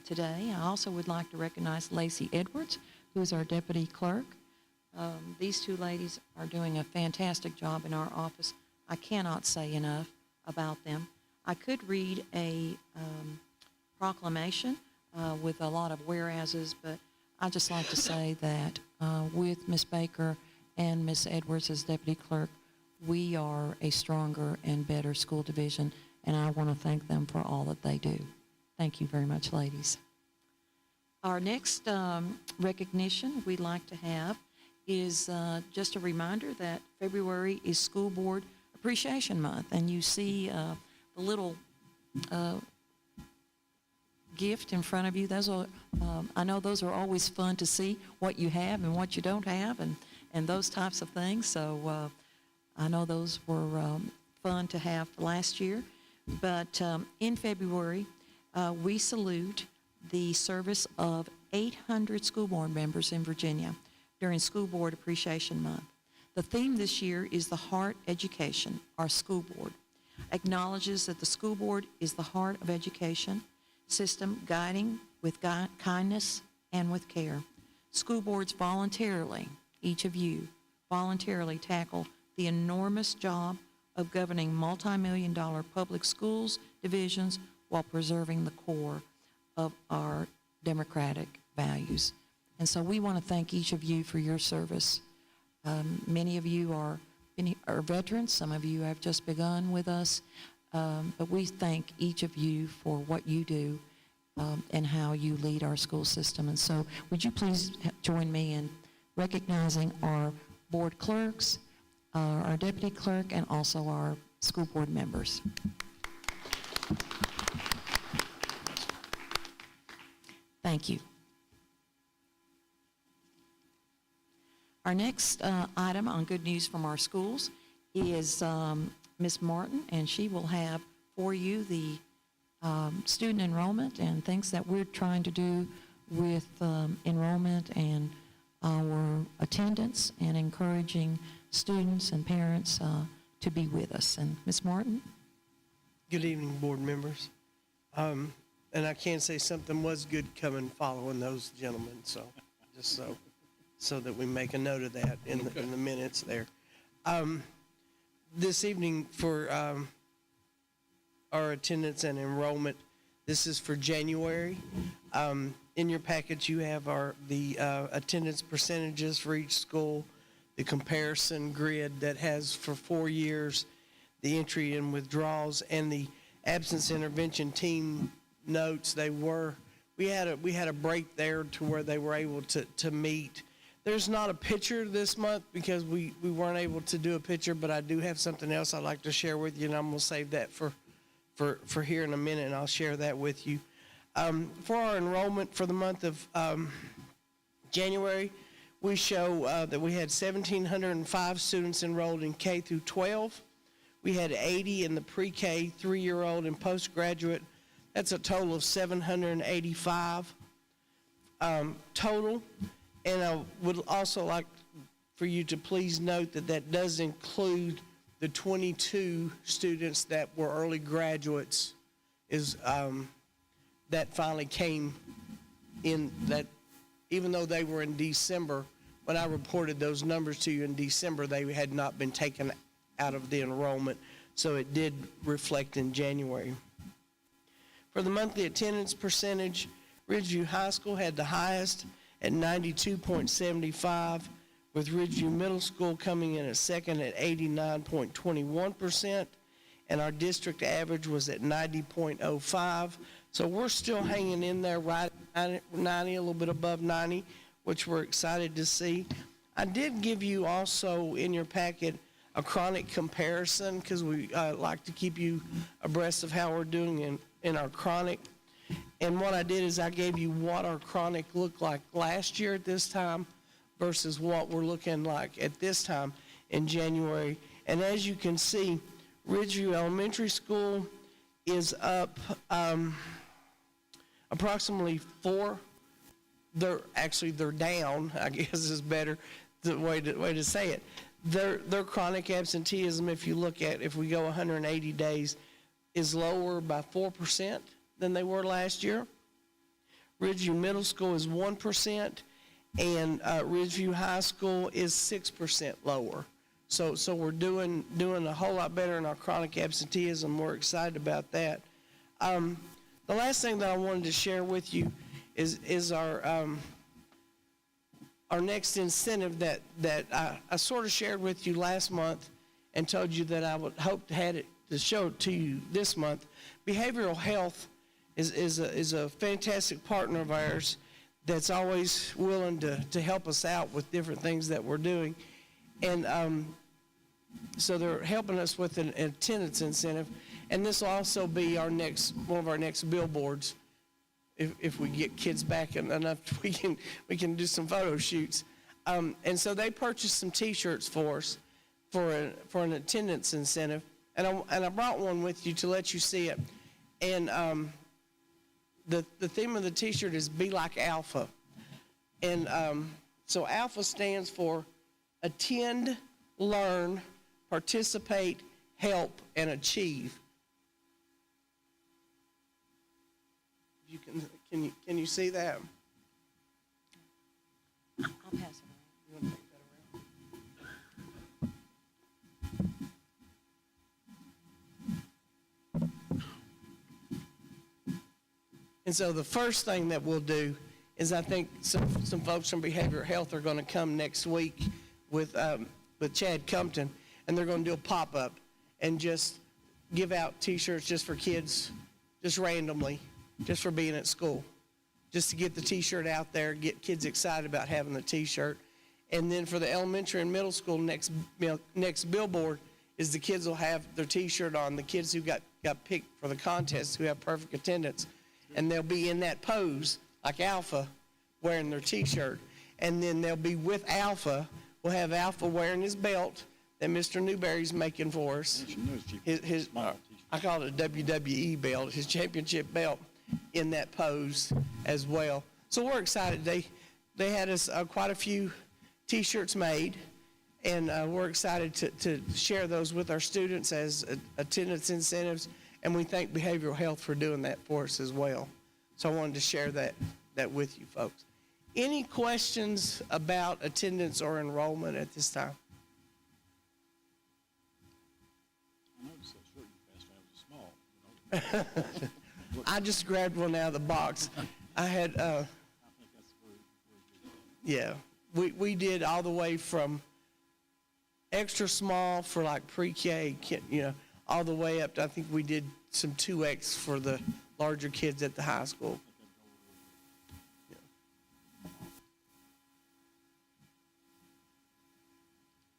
today. I also would like to recognize Lacey Edwards, who is our deputy clerk. These two ladies are doing a fantastic job in our office. I cannot say enough about them. I could read a proclamation with a lot of whereases, but I'd just like to say that with Ms. Baker and Ms. Edwards as deputy clerk, we are a stronger and better school division, and I want to thank them for all that they do. Thank you very much, ladies. Our next recognition we'd like to have is just a reminder that February is School Board Appreciation Month, and you see the little gift in front of you. Those are, I know those are always fun to see, what you have and what you don't have, and those types of things. So I know those were fun to have last year. But in February, we salute the service of 800 school board members in Virginia during School Board Appreciation Month. The theme this year is the Heart Education. Our school board acknowledges that the school board is the heart of education system, guiding with kindness and with care. School boards voluntarily, each of you, voluntarily tackle the enormous job of governing multi-million-dollar public schools divisions while preserving the core of our democratic values. And so we want to thank each of you for your service. Many of you are veterans. Some of you have just begun with us. But we thank each of you for what you do and how you lead our school system. And so would you please join me in recognizing our board clerks, our deputy clerk, and also our school board members. Thank you. Our next item on good news from our schools is Ms. Martin, and she will have for you the student enrollment and things that we're trying to do with enrollment and our attendance and encouraging students and parents to be with us. And Ms. Martin? Good evening, board members. And I can say something was good coming following those gentlemen, so just so that we make a note of that in the minutes there. This evening for our attendance and enrollment, this is for January. In your package, you have the attendance percentages for each school, the comparison grid that has for 4 years, the entry and withdrawals, and the absence intervention team notes. We had a break there to where they were able to meet. There's not a picture this month because we weren't able to do a picture, but I do have something else I'd like to share with you, and I'm going to save that for here in a minute, and I'll share that with you. For our enrollment for the month of January, we show that we had 1,705 students enrolled in K through 12. We had 80 in the pre-K, 3-year-old, and postgraduate. That's a total of 785 total. And I would also like for you to please note that that does include the 22 students that were early graduates that finally came in, that even though they were in December, when I reported those numbers to you in December, they had not been taken out of the enrollment, so it did reflect in January. For the monthly attendance percentage, Ridgeview High School had the highest at 92.75, with Ridgeview Middle School coming in at second at 89.21%, and our district average was at 90.05. So we're still hanging in there right at 90, a little bit above 90, which we're excited to see. I did give you also in your packet a chronic comparison, because we like to keep you abreast of how we're doing in our chronic. And what I did is I gave you what our chronic looked like last year at this time versus what we're looking like at this time in January. And as you can see, Ridgeview Elementary School is up approximately 4. They're down, I guess is better the way to say it. Their chronic absenteeism, if we go 180 days, is lower by 4% than they were last year. Ridgeview Middle School is 1%, and Ridgeview High School is 6% lower. So we're doing a whole lot better in our chronic absenteeism. We're excited about that. The last thing that I wanted to share with you is our next incentive that I sort of shared with you last month and told you that I would hope to have it to show it to you this month. Behavioral health is a fantastic partner of ours that's always willing to help us out with different things that we're doing. And so they're helping us with an attendance incentive. And this will also be one of our next billboards. If we get kids back enough, we can do some photo shoots. And so they purchased some T-shirts for us for an attendance incentive. And I brought one with you to let you see it. And the theme of the T-shirt is Be Like Alpha. And so Alpha stands for Attend, Learn, Participate, Help, and Achieve. Can you see that? I'll pass it around. You want to take that around? And so the first thing that we'll do is I think some folks from behavioral health are going to come next week with Chad Compton, and they're going to do a pop-up and just give out T-shirts just for kids, just randomly, just for being at school, just to get the T-shirt out there, get kids excited about having the T-shirt. And then for the elementary and middle school, next billboard is the kids will have their T-shirt on, the kids who got picked for the contest who have perfect attendance, and they'll be in that pose like Alpha wearing their T-shirt. And then they'll be with Alpha. We'll have Alpha wearing his belt that Mr. Newberry's making for us. I call it a WWE belt, his championship belt, in that pose as well. So we're excited. They had us quite a few T-shirts made, and we're excited to share those with our students as attendance incentives, and we thank behavioral health for doing that for us as well. So I wanted to share that with you folks. Any questions about attendance or enrollment at this time? I noticed that shirt you passed out was small. I just grabbed one out of the box. I had, I think that's very good. yeah, we did all the way from extra small for like pre-K, all the way up to, I think we did some 2X for the larger kids at the high school. Yeah.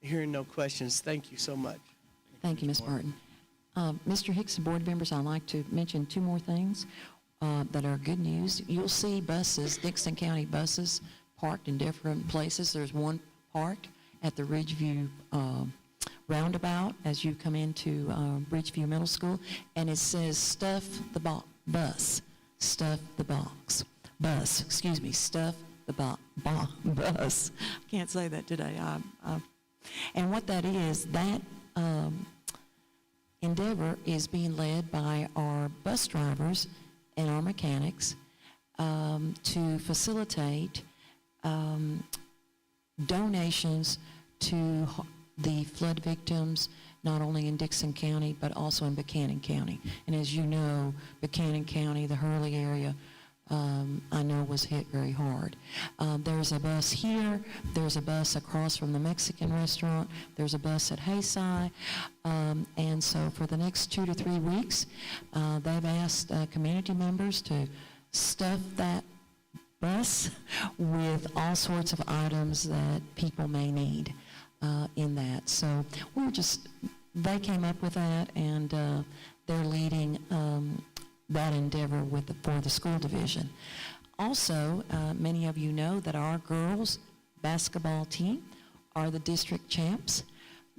Hearing no questions, thank you so much. Thank you, Ms. Martin. Mr. Hicks and board members, I'd like to mention two more things that are good news. You'll see buses, Dickenson County buses, parked in different places. There's one parked at the Ridgeview roundabout as you come into Ridgeview Middle School, and it says stuff the bus, stuff the box, bus, excuse me, stuff the bus. I can't say that today. And what that is, that endeavor is being led by our bus drivers and our mechanics to facilitate donations to the flood victims, not only in Dickenson County, but also in Buchanan County. And as you know, Buchanan County, the Hurley area, I know was hit very hard. There's a bus here, there's a bus across from the Mexican restaurant, there's a bus at Hayside, and so for the next 2 to 3 weeks, they've asked community members to stuff that bus with all sorts of items that people may need in that. So they came up with that, and they're leading that endeavor for the school division. Also, many of you know that our girls basketball team are the district champs,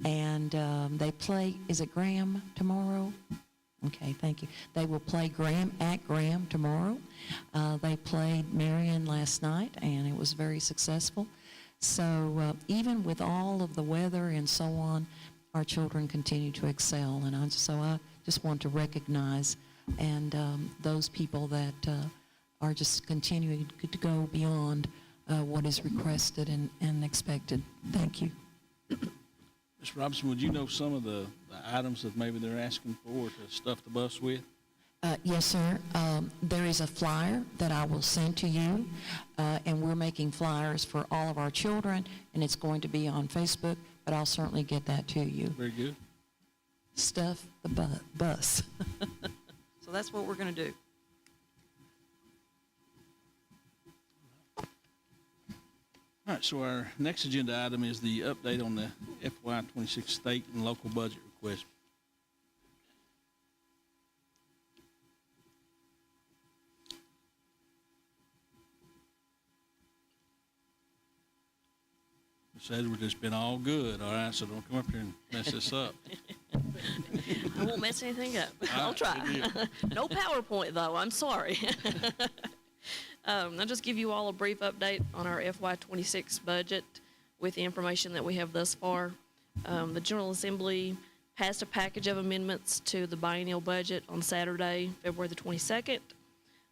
and they play, is it Graham tomorrow? Okay, thank you. They will play at Graham tomorrow. They played Marion last night, and it was very successful. So even with all of the weather and so on, our children continue to excel, and I just want to recognize and those people that are just continuing to go beyond what is requested and expected. Thank you. Mr. Robinson, would you know some of the items that maybe they're asking for to stuff the bus with? Yes, sir. There is a flyer that I will send to you, and we're making flyers for all of our children, and it's going to be on Facebook, but I'll certainly get that to you. Very good. Stuff the bus. So that's what we're going to do. All right, so our next agenda item is the update on the FY26 state and local budget request. Ms. Edwards, it's been all good, all right, so don't come up here and mess this up. I won't mess anything up. I'll right, try. good No PowerPoint, though. I'm sorry. I'll just give you all a brief update on our FY26 budget with the information that we have thus far. The General Assembly passed a package of amendments to the biennial budget on Saturday, February the 22nd.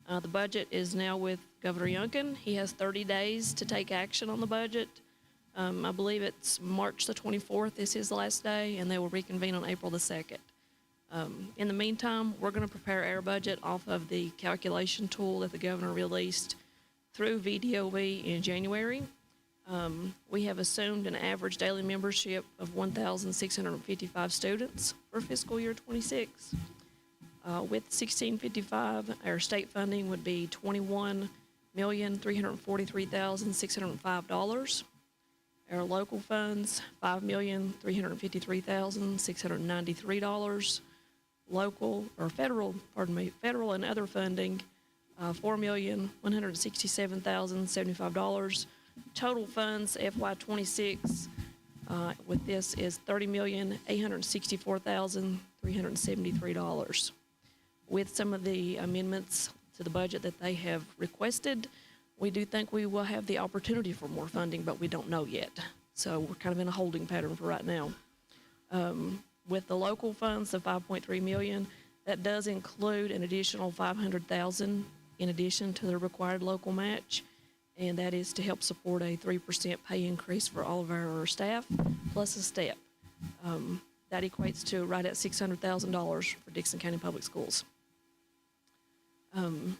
The budget is now with Governor Youngkin. He has 30 days to take action on the budget. I believe it's March the 24th is his last day, and they will reconvene on April the 2nd. In the meantime, we're going to prepare our budget off of the calculation tool that the governor released through VDOB in January. We have assumed an average daily membership of 1,655 students for fiscal year 26. With 1,655, our state funding would be $21,343,605. Our local funds, $5,353,693. Local, or federal, federal and other funding, $4,167,075. Total funds, FY26, with this is $30,864,373. With some of the amendments to the budget that they have requested, we do think we will have the opportunity for more funding, but we don't know yet. So we're kind of in a holding pattern for right now. With the local funds of $5.3 million, that does include an additional $500,000 in addition to the required local match, and that is to help support a 3% pay increase for all of our staff, plus a step. That equates to right at $600,000 for Dickenson County Public Schools. And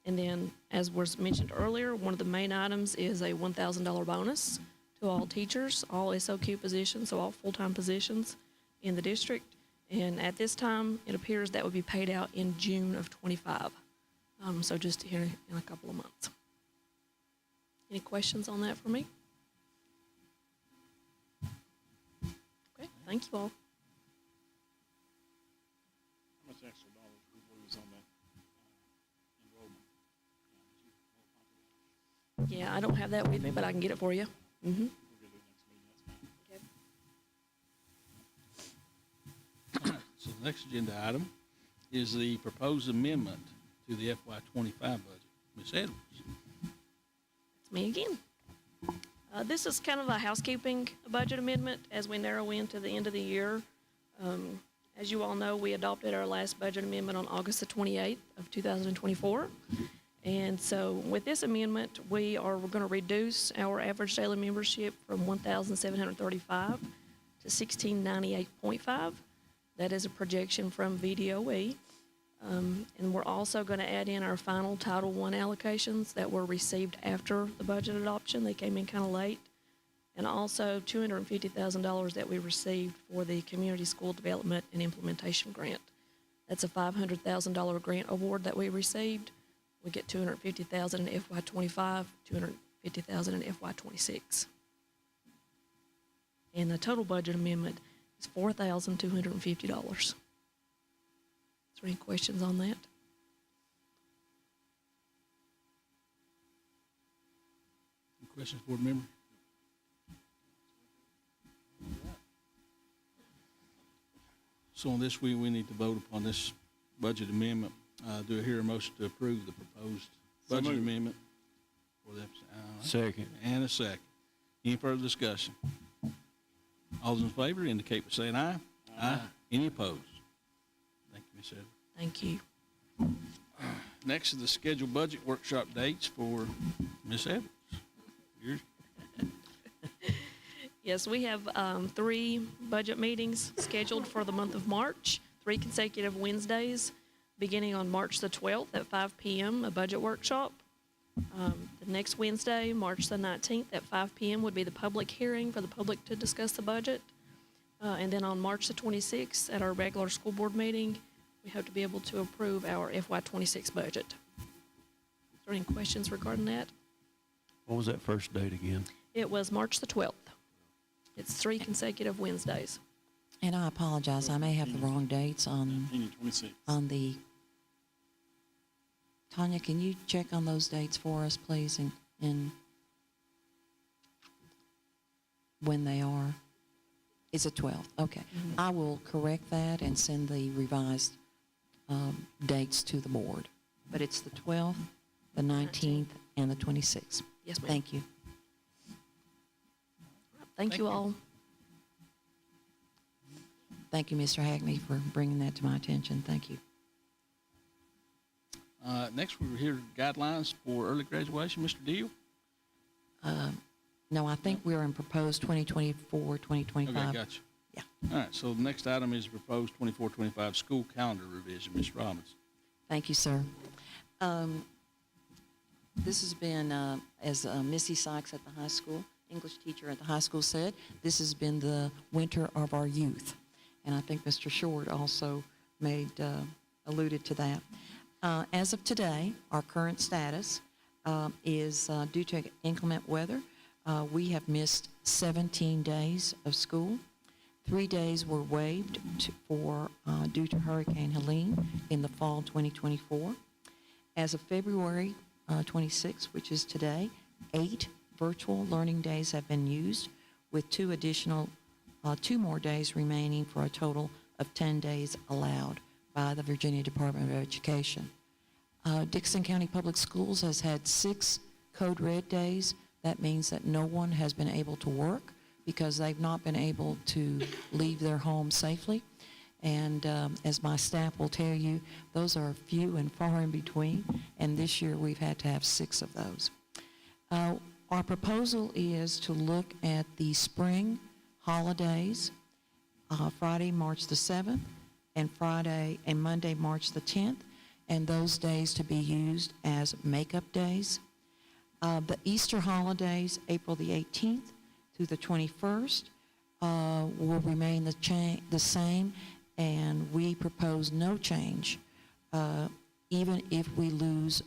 then, as was mentioned earlier, one of the main items is a $1,000 bonus to all teachers, all SOQ positions, so all full-time positions in the district. And at this time, it appears that would be paid out in June of 25. So just here in a couple of months. Any questions on that for me? Okay, thank you all. How much extra dollars we lose on that enrollment? Yeah, I don't have that with me, but I can get it for you. Mm-hmm. We'll get it next meeting, that's fine. Okay. All right, so the next agenda item is the proposed amendment to the FY25 budget. Ms. Edwards. It's me again. This is kind of a housekeeping budget amendment as we narrow into the end of the year. As you all know, we adopted our last budget amendment on August the 28th of 2024. And so with this amendment, we're going to reduce our average daily membership from 1,735 to 1,698.5. That is a projection from VDOE. And we're also going to add in our final Title I allocations that were received after the budget adoption. They came in kind of late. And also $250,000 that we received for the Community School Development and Implementation Grant. That's a $500,000 grant award that we received. We get $250,000 in FY25, $250,000 in FY26. And the total budget amendment is $4,250. Is there any questions on that? Any questions, board member? So on this, we need to vote upon this budget amendment. Do I hear a motion to approve the proposed So budget moved. amendment? For that, Second. and a second. Any further discussion? All those in favor indicate by saying aye. Aye. Any opposed? Thank you, Ms. Evans. Thank you. Next is the scheduled budget workshop dates for Ms. Evans. Yours. Yes, we have 3 budget meetings scheduled for the month of March, 3 consecutive Wednesdays, beginning on March the 12th at 5 p.m., a budget workshop. The next Wednesday, March the 19th at 5 p.m. would be the public hearing for the public to discuss the budget. And then on March the 26th at our regular school board meeting, we hope to be able to approve our FY26 budget. Is there any questions regarding that? What was that first date again? It was March the 12th. It's 3 consecutive Wednesdays. And I apologize, I may have the wrong dates on 19 and 26. the, Tanya, can you check on those dates for us, please, and when they are? It's the 12th, okay. I will correct that and send the revised dates to the board. But it's the 12th, the 19th, and the 26th. Yes, ma'am. Thank you. Thank you all. Thank you, Mr. Hackney, for bringing that to my attention. Thank you. Next, we're here guidelines for early graduation. Mr. Deal? No, I think we're in proposed 2024, 2025. Okay, gotcha. Yeah. All right, so the next item is proposed 24-25 school calendar revision. Ms. Robbins. Thank you, sir. This has been, as Missy Sykes at the high school, English teacher at the high school said, this has been the winter of our youth. And I think Mr. Short also alluded to that. As of today, our current status is due to inclement weather. We have missed 17 days of school. 3 days were waived due to Hurricane Helene in the fall 2024. As of February 26, which is today, 8 virtual learning days have been used, with 2 more days remaining for a total of 10 days allowed by the Virginia Department of Education. Dickenson County Public Schools has had 6 Code Red days. That means that no one has been able to work because they've not been able to leave their home safely. And as my staff will tell you, those are few and far in between, and this year we've had to have 6 of those. Our proposal is to look at the spring holidays, Friday, March the 7th, and Monday, March the 10th, and those days to be used as makeup days. The Easter holidays, April the 18th through the 21st, will remain the same, and we propose no change, even if we lose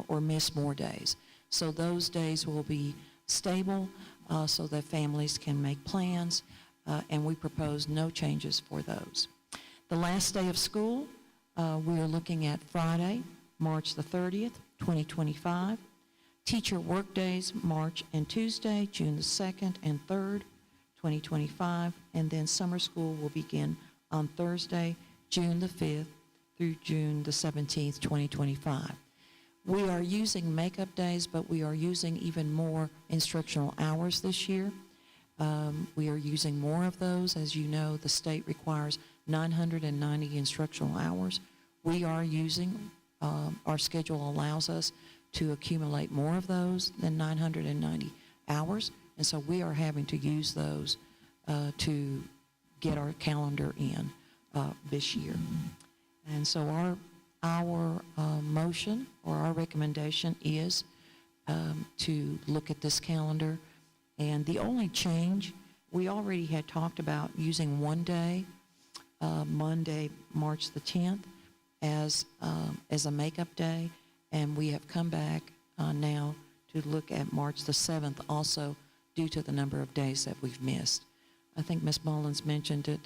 or miss more days. So those days will be stable so that families can make plans, and we propose no changes for those. The last day of school, we are looking at Friday, March the 30th, 2025. Teacher work days, March and Tuesday, June the 2nd and 3rd, 2025. And then summer school will begin on Thursday, June the 5th through June the 17th, 2025. We are using makeup days, but we are using even more instructional hours this year. We are using more of those. As you know, the state requires 990 instructional hours. We are using, our schedule allows us to accumulate more of those than 990 hours. And so we are having to use those to get our calendar in this year. And so our motion or our recommendation is to look at this calendar. And the only change, we already had talked about using one day, Monday, March the 10th, as a makeup day. And we have come back now to look at March the 7th also due to the number of days that we've missed. I think Ms. Mullins mentioned it,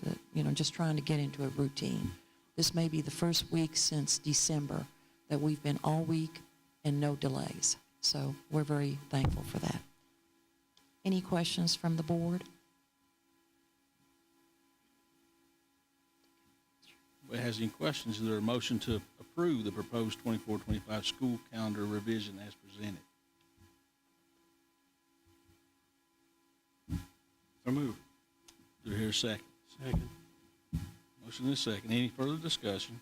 just trying to get into a routine. This may be the first week since December that we've been all week and no delays. So we're very thankful for that. Any questions from the board? If has any questions, is there a motion to approve the proposed 24-25 school calendar revision as presented? So moved. Do I hear a second? Second. Motion is second. Any further discussion?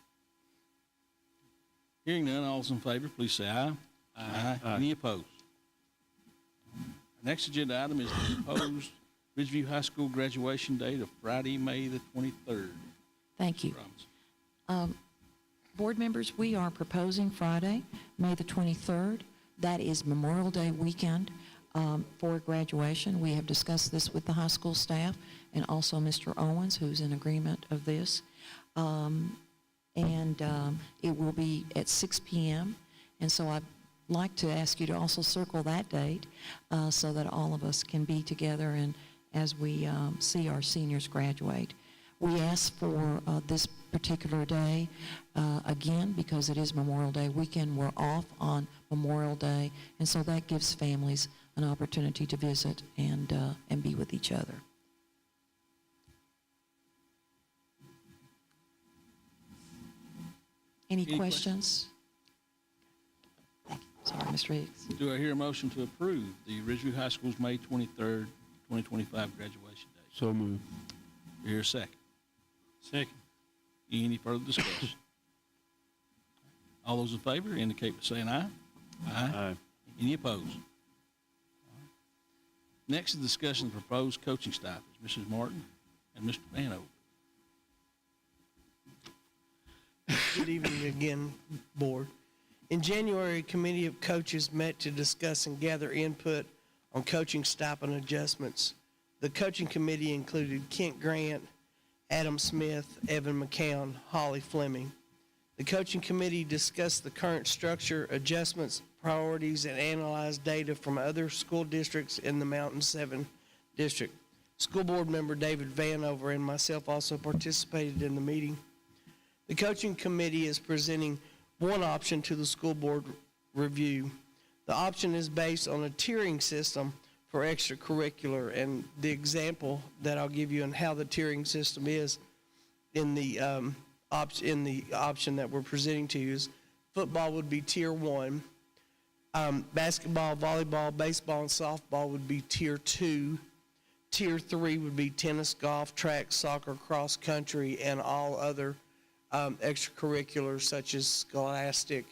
Hearing none, all those in favor, please say aye. Aye. Any opposed? Our next agenda item is the proposed Ridgeview High School graduation date of Friday, May the 23rd. Thank you. Robinson. Board members, we are proposing Friday, May the 23rd. That is Memorial Day weekend for graduation. We have discussed this with the high school staff and also Mr. Owens, who's in agreement of this. It will be at 6 p.m. And so I'd like to ask you to also circle that date so that all of us can be together and as we see our seniors graduate. We asked for this particular day, again, because it is Memorial Day weekend. We're off on Memorial Day, and so that gives families an opportunity to visit and be with each other. Any questions? Thank you. Sorry, Mr. Hicks. Do I hear a motion to approve the Ridgeview High School's May 23rd, 2025 graduation date? So moved. Do I hear a second? Second. Any further discussion? All those in favor indicate by saying aye. Aye. Any opposed? Next is discussion of proposed coaching stipends. Mrs. Martin and Mr. Vanover. Good evening again, Board. In January, a committee of coaches met to discuss and gather input on coaching stipend adjustments. The coaching committee included Kent Grant, Adam Smith, Evan McCown, Holly Fleming. The coaching committee discussed the current structure, adjustments, priorities, and analyzed data from other school districts in the Mountain 7 district. School board member David Vanover and myself also participated in the meeting. The coaching committee is presenting one option to the school board review. The option is based on a tiering system for extracurricular, and the example that I'll give you on how the tiering system is in the option that we're presenting to you is football would be tier 1, basketball, volleyball, baseball, and softball would be tier 2. Tier 3 would be tennis, golf, track, soccer, cross country, and all other extracurriculars such as scholastic,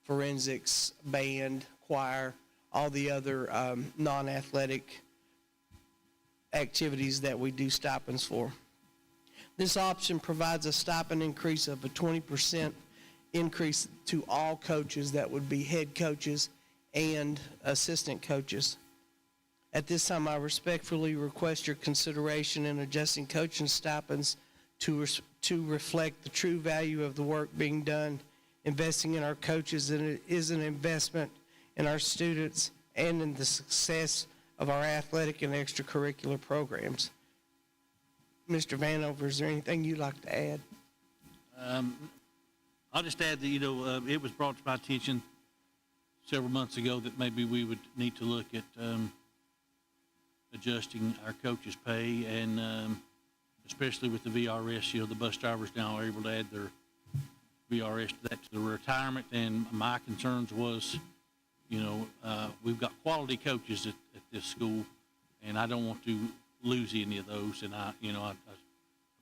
forensics, band, choir, all the other non-athletic activities that we do stipends for. This option provides a stipend increase of a 20% increase to all coaches, that would be head coaches and assistant coaches. At this time, I respectfully request your consideration in adjusting coaching stipends to reflect the true value of the work being done. Investing in our coaches is an investment in our students and in the success of our athletic and extracurricular programs. Mr. Vanover, is there anything you'd like to add? I'll just add that, it was brought to my attention several months ago that maybe we would need to look at adjusting our coaches' pay, and especially with the VRS, the bus drivers now are able to add their VRS to the retirement. And my concerns was, we've got quality coaches at this school, and I don't want to lose any of those. And I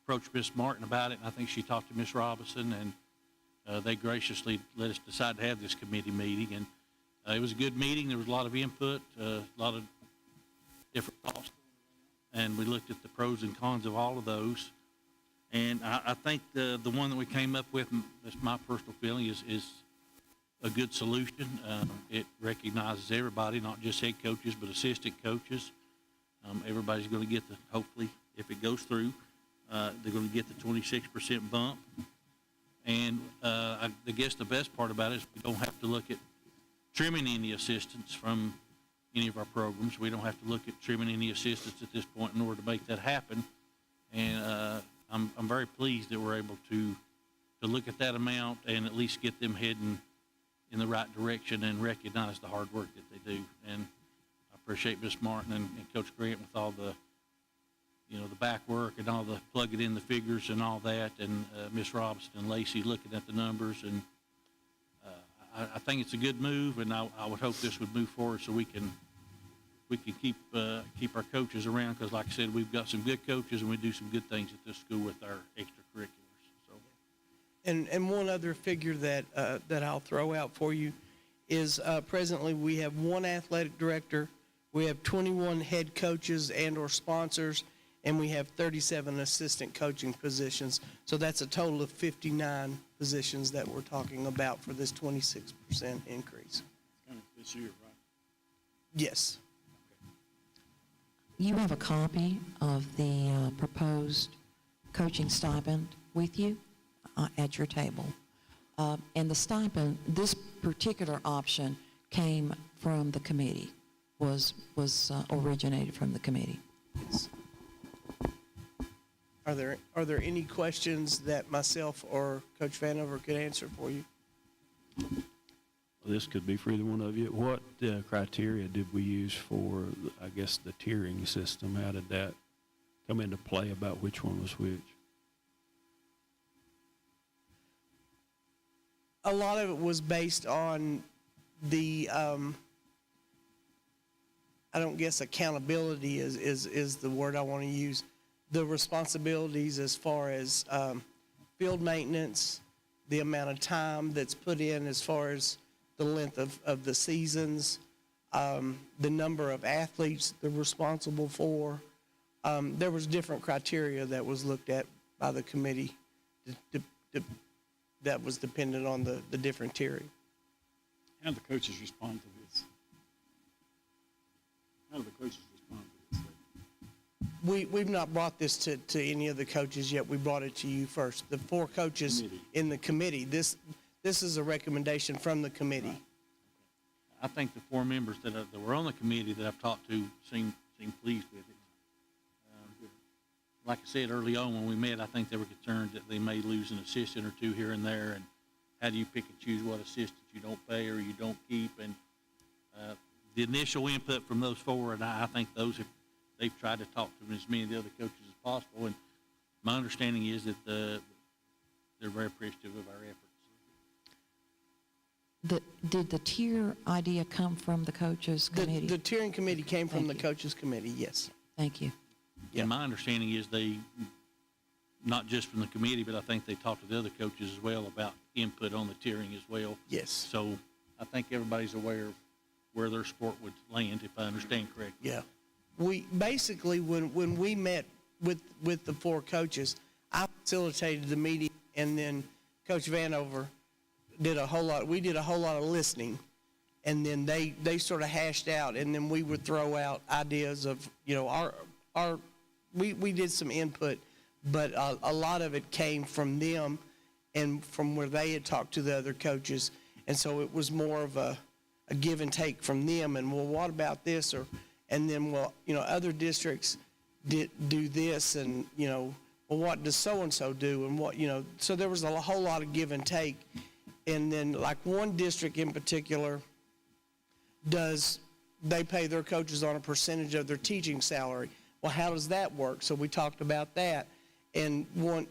approached Miss Martin about it, and I think she talked to Miss Robinson, and they graciously let us decide to have this committee meeting. It was a good meeting. There was a lot of input, a lot of different thoughts, and we looked at the pros and cons of all of those. And I think the one that we came up with, that's my personal feeling, is a good solution. It recognizes everybody, not just head coaches, but assistant coaches. Everybody's going to get hopefully, if it goes through, they're going to get the 26% bump. And I guess the best part about it is we don't have to look at trimming any assistants from any of our programs. We don't have to look at trimming any assistants at this point in order to make that happen. And I'm very pleased that we're able to look at that amount and at least get them heading in the right direction and recognize the hard work that they do. And I appreciate Ms. Martin and Coach Grant with all the, the back work and all the plugging in the figures and all that, and Ms. Robinson and Lacey looking at the numbers. And I think it's a good move, and I would hope this would move forward so we can keep our coaches around, because like I said, we've got some good coaches and we do some good things at this school with our extracurriculars. So. And one other figure that I'll throw out for you is presently we have one athletic director, we have 21 head coaches and or sponsors, and we have 37 assistant coaching positions. So that's a total of 59 positions that we're talking about for this 26% increase. Kind of this year, right? Yes. You have a copy of the proposed coaching stipend with you at your table. And the stipend, this particular option came from the committee, was originated from the committee. Yes. Are there any questions that myself or Coach Vanover could answer for you? This could be for either one of you. What criteria did we use for, I guess, the tiering system? How did that come into play about which one was which? A lot of it was based on the, I don't guess accountability is the word I want to use. The responsibilities as far as field maintenance, the amount of time that's put in as far as the length of the seasons, the number of athletes they're responsible for. There was different criteria that was looked at by the committee that was dependent on the different tiering. How do the coaches respond to this? How do the coaches respond to this? We've not brought this to any of the coaches yet. We brought it to you first. The 4 coaches in the committee. This is a recommendation from the committee. Right. I think the 4 members that were on the committee that I've talked to seem pleased with it. Like I said early on when we met, I think they were concerned that they may lose an assistant or 2 here and there, and how do you pick and choose what assistants you don't pay or you don't keep? And the initial input from those 4, and I think they've tried to talk to as many of the other coaches as possible, and my understanding is that they're very appreciative of our efforts. Did the tier idea come from the coaches committee? The tiering committee came from the coaches committee, yes. Thank you. Yeah. And my understanding is they, not just from the committee, but I think they talked to the other coaches as well about input on the tiering as well. Yes. So I think everybody's aware of where their sport would land, if I understand correctly. Yeah. We basically, when we met with the 4 coaches, I facilitated the meeting, and then Coach Vanover did a whole lot of listening, and then they sort of hashed out, and then we would throw out ideas of, we did some input, but a lot of it came from them and from where they had talked to the other coaches, and so it was more of a give and take from them, and well, what about this, and then, well, other districts do this, and, well, what does so-and-so do, and what, so there was a whole lot of give and take. And then, like, one district in particular they pay their coaches on a percentage of their teaching salary. Well, how does that work? So we talked about that. And one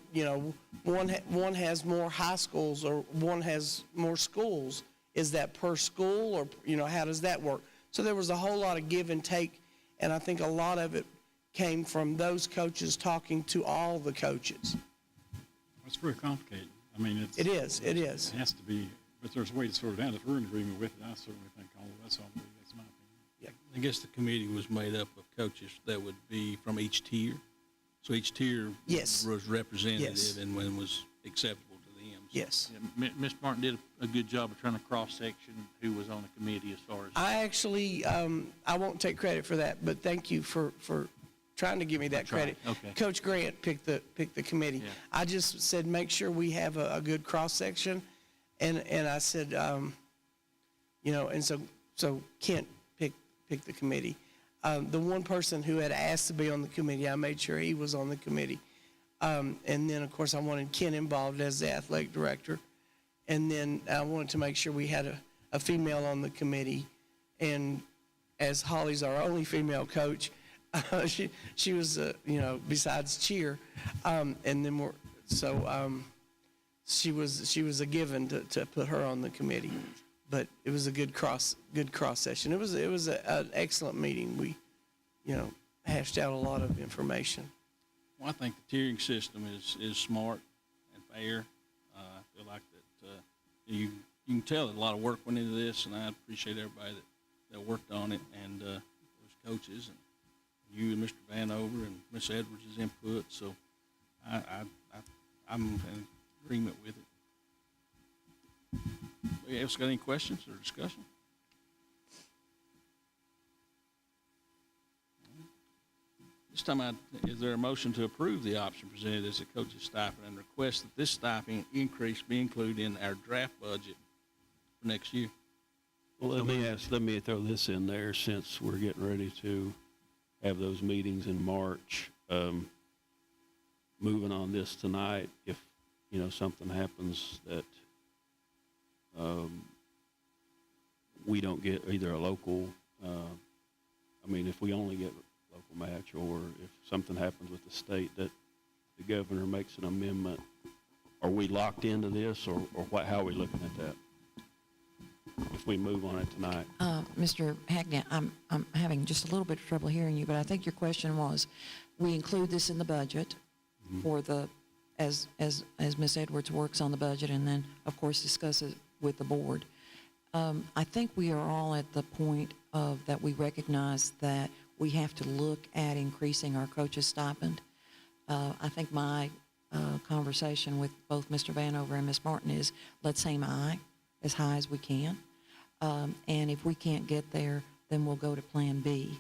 has more high schools, or one has more schools. Is that per school, or, how does that work? So there was a whole lot of give and take, and I think a lot of it came from those coaches talking to all the coaches. It's very complicated. I mean, It is. It has to be, but there's a way to sort it out. If we're in agreement with it, I certainly think all That's all, that's my opinion. I guess the committee was made up of coaches that would be from each tier. So each tier Yes. was representative Yes. and when was acceptable to them. So Yes. Yeah, Ms. Martin did a good job of trying to cross-section who was on the committee as far as. I actually, I won't take credit for that, but thank you for trying to give me that That's right. credit. Okay. Coach Grant picked the committee. Yeah. I just said, make sure we have a good cross-section. And I said, you know, and so Kent picked the committee. The one person who had asked to be on the committee, I made sure he was on the committee. And then, of course, I wanted Ken involved as the athletic director. And then I wanted to make sure we had a female on the committee. And as Holly's our only female coach, she was, you know, besides cheer. And then she was a given to put her on the committee. But it was a good cross session. It was an excellent meeting. We, you know, hashed out a lot of information. Well, I think the tiering system is smart and fair. I feel like that you can tell that a lot of work went into this, and I appreciate everybody that worked on it, and those coaches, and you and Mr. Vanover and Miss Edwards' input. So I'm in agreement with it. Anybody else got any questions or discussion? This time, is there a motion to approve the option presented as a coach's stipend and request that this stipend increase be included in our draft budget for next year? Well, let me throw this in there since we're getting ready to have those meetings in March. Moving on this tonight, if, you know, something happens that we don't get either a local, if we only get local match, or if something happens with the state that the governor makes an amendment, are we locked into this, or what, how are we looking at that? If we move on it tonight. Mr. Hackney, I'm having just a little bit of trouble hearing you, but I think your question was, we include this in the budget for the, as Ms. Edwards works on the budget and then, of course, discusses with the board. I think we are all at the point of that we recognize that we have to look at increasing our coaches' stipend. I think my conversation with both Mr. Vanover and Ms. Martin is, let's aim as high as we can. And if we can't get there, then we'll go to Plan B.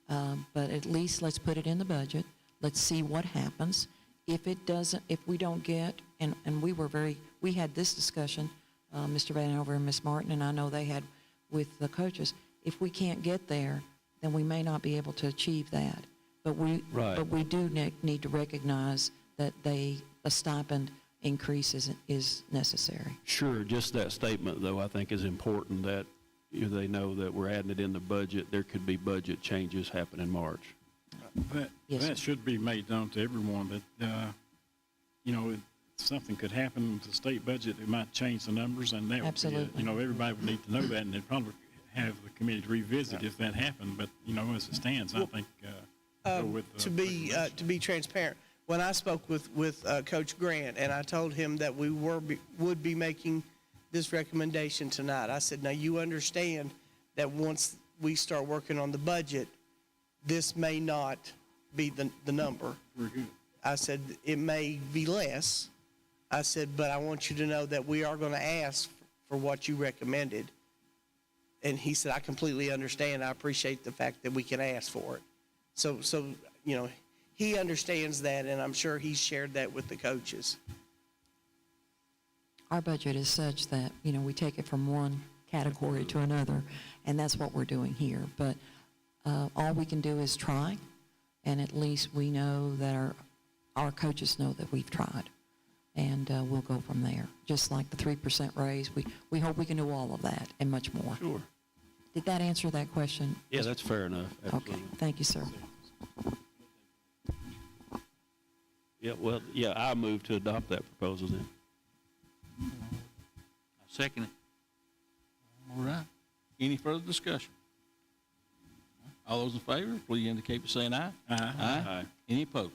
But at least let's put it in the budget. Let's see what happens. If we don't get, and we had this discussion, Mr. Vanover and Ms. Martin, and I know they had with the coaches. If we can't get there, then we may not be able to achieve that. But we do need to recognize that a stipend increase is necessary. Sure, just that statement, though, I think is important, that they know that we're adding it in the budget. There could be budget changes happen in March. That should be made known to everyone that, something could happen with the state budget. It might change the numbers, and that Absolutely. would be, everybody would need to know that, and they'd probably have the committee to revisit if that happened. But, as it stands, I think go with to be transparent, when I spoke with Coach Grant and I told him that we would be making this recommendation tonight, I said, now you understand that once we start working on the budget, this may not be the number. Very good. I said, it may be less. I said, but I want you to know that we are going to ask for what you recommended. And he said, I completely understand. I appreciate the fact that we can ask for it. So he understands that, and I'm sure he's shared that with the coaches. Our budget is such that, we take it from one category to another, and that's what we're doing here. But all we can do is try, and at least we know that our coaches know that we've tried. And we'll go from there. Just like the 3% raise, we hope we can do all of that and much more. Sure. Did that answer that question? Yeah, that's fair enough. Absolutely. Okay, thank you, sir. Yeah, I move to adopt that proposal then. I second it. All right. Any further discussion? All those in favor, please indicate by saying aye. Aye. Aye. Any opposed?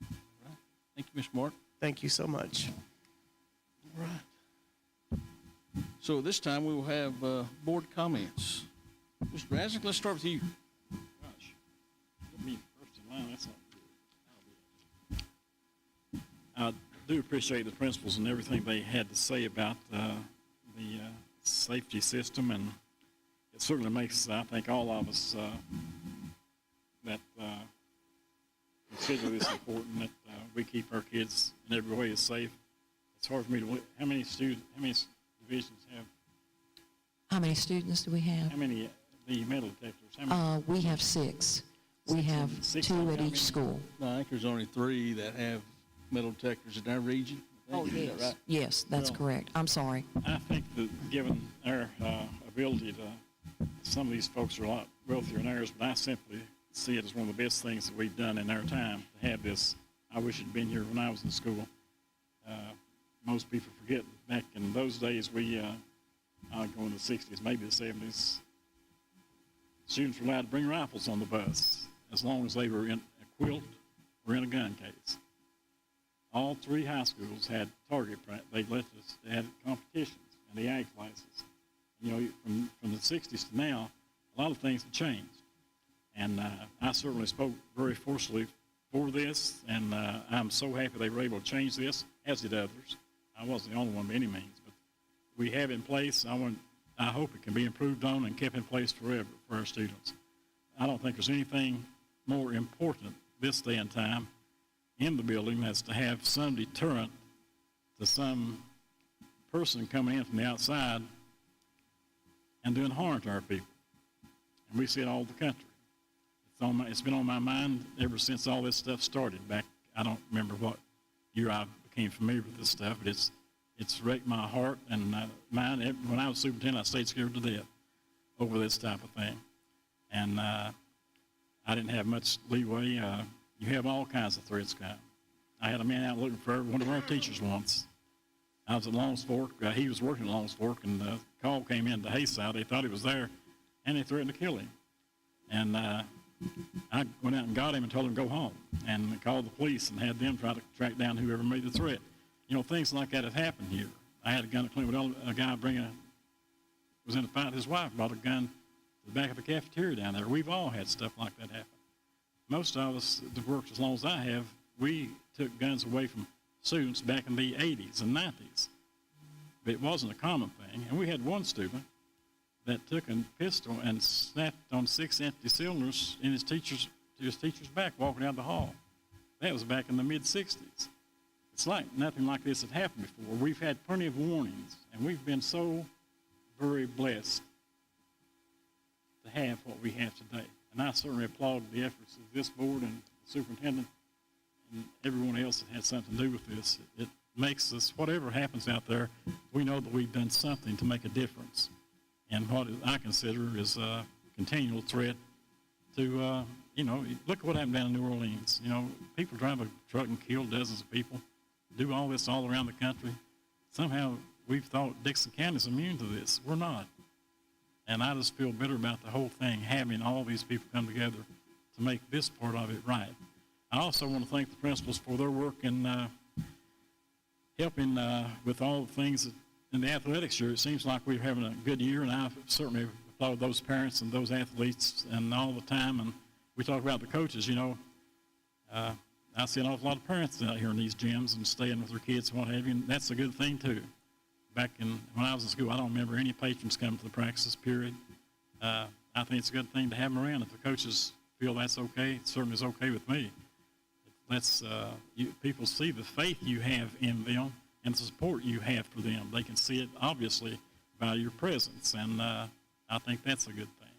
All right. Thank you, Ms. Martin. Thank you so much. All right. So this time we will have board comments. Mr. Rasnick, let's start with you. Gosh, put me first in line, that's not good. I do appreciate the principals and everything they had to say about the safety system, and it certainly makes, I think, all of us that consider this important, that we keep our kids in every way as safe. It's hard for me to believe, how many divisions have, How many students do we have? how many, the metal detectors, how many? We have 6. We have Six 2 of at them. each school. No, I think there's only 3 that have metal detectors in our region. Is that right? Yes, that's Well- correct. I'm sorry. I think that given our ability to, some of these folks are a lot wealthier than ours, but I simply see it as one of the best things that we've done in our time to have this. I wish it had been here when I was in school. Most people forget back in those days, I'll go in the 60s, maybe the 70s, students were allowed to bring rifles on the bus as long as they were in a quilt or in a gun case. All 3 high schools had target practice. They had competitions and the ag classes. You know, from the 60s to now, a lot of things have changed. And I certainly spoke very forcefully for this, and I'm so happy they were able to change this, as did others. I wasn't the only one by any means, but we have it in place. I hope it can be improved on and kept in place forever for our students. I don't think there's anything more important this day and time in the building that's to have some deterrent to some person coming in from the outside and doing harm to our people. And we see it all over the country. It's been on my mind ever since all this stuff started back. I don't remember what year I became familiar with this stuff, but it's wrecked my heart and mind. When I was superintendent, I stayed scared to death over this type of thing. And I didn't have much leeway. You have all kinds of threats coming. I had a man out looking for one of our teachers once. I was at Longs Fork. He was working at Longs Fork, and the call came in to Hayside. They thought he was there, and they threatened to kill him. And I went out and got him and told him to go home, and called the police and had them try to track down whoever made the threat. You know, things like that have happened here. I had a gun at Cleveland. A guy was in a fight with his wife, brought a gun to the back of a cafeteria down there. We've all had stuff like that happen. Most of us that worked as long as I have, we took guns away from students back in the 80s and 90s. But it wasn't a common thing. And we had one student that took a pistol and snapped on 6 empty cylinders in his teacher's back walking down the hall. That was back in the mid-60s. It's like nothing like this had happened before. We've had plenty of warnings, and we've been so very blessed to have what we have today. And I certainly applaud the efforts of this board and the superintendent and everyone else that had something to do with this. It makes us, whatever happens out there, we know that we've done something to make a difference. And what I consider is a continual threat to, look at what happened down in New Orleans. You know, people drive a truck and kill dozens of people, do all this all around the country. Somehow we've thought Dickenson County is immune to this. We're not. And I just feel bitter about the whole thing, having all these people come together to make this part of it right. I also want to thank the principals for their work in helping with all the things in the athletics year. It seems like we're having a good year, and I certainly applaud those parents and those athletes and all the time. And we talk about the coaches, I see an awful lot of parents out here in these gyms and staying with their kids and what have you, and that's a good thing too. Back when I was in school, I don't remember any patrons coming to the practices, period. I think it's a good thing to have them around. If the coaches feel that's okay, it certainly is okay with me. People see the faith you have in them and the support you have for them. They can see it, obviously, by your presence, and I think that's a good thing.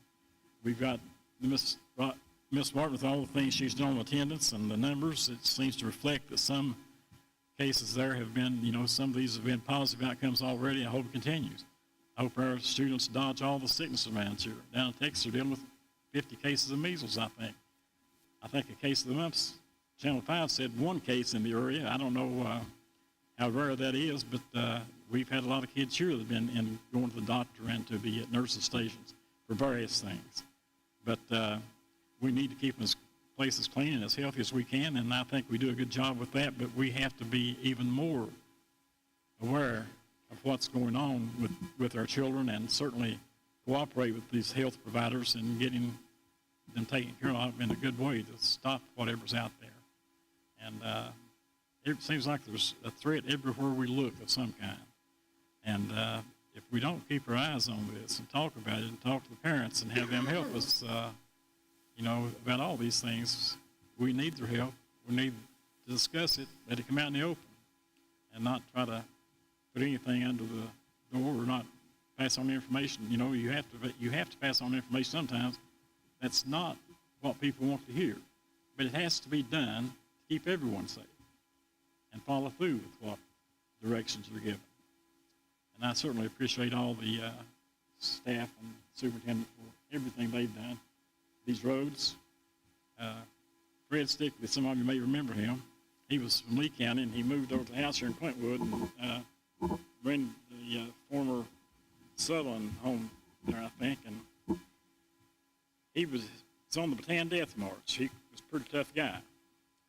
We've got Miss Martin with all the things she's done on attendance and the numbers. It seems to reflect that some cases there have been, some of these have been positive outcomes already. I hope it continues. I hope our students dodge all the sickness amounts here. Down in Texas, they're dealing with 50 cases of measles, I think. I think a case of the mumps, Channel 5 said 1 case in the area. I don't know how rare that is, but we've had a lot of kids here that have been going to the doctor and to be at nurses' stations for various things. But we need to keep this place as clean and as healthy as we can, and I think we do a good job with that, but we have to be even more aware of what's going on with our children, and certainly cooperate with these health providers in getting them taken care of in a good way to stop whatever's out there. And it seems like there's a threat everywhere we look of some kind. And if we don't keep our eyes on this and talk about it and talk to the parents and have them help us, about all these things, we need their help. We need to discuss it, let it come out in the open, and not try to put anything under the door or not pass on information. You have to pass on information sometimes that's not what people want to hear. But it has to be done to keep everyone safe and follow through with what directions are given. And I certainly appreciate all the staff and superintendent for everything they've done. These roads, Fred Stickley, some of you may remember him. He was from Lee County, and he moved over to the house here in Quintwood and ran the former Sutherland home there, I think. And he was on the Bataan Death March. He was a pretty tough guy.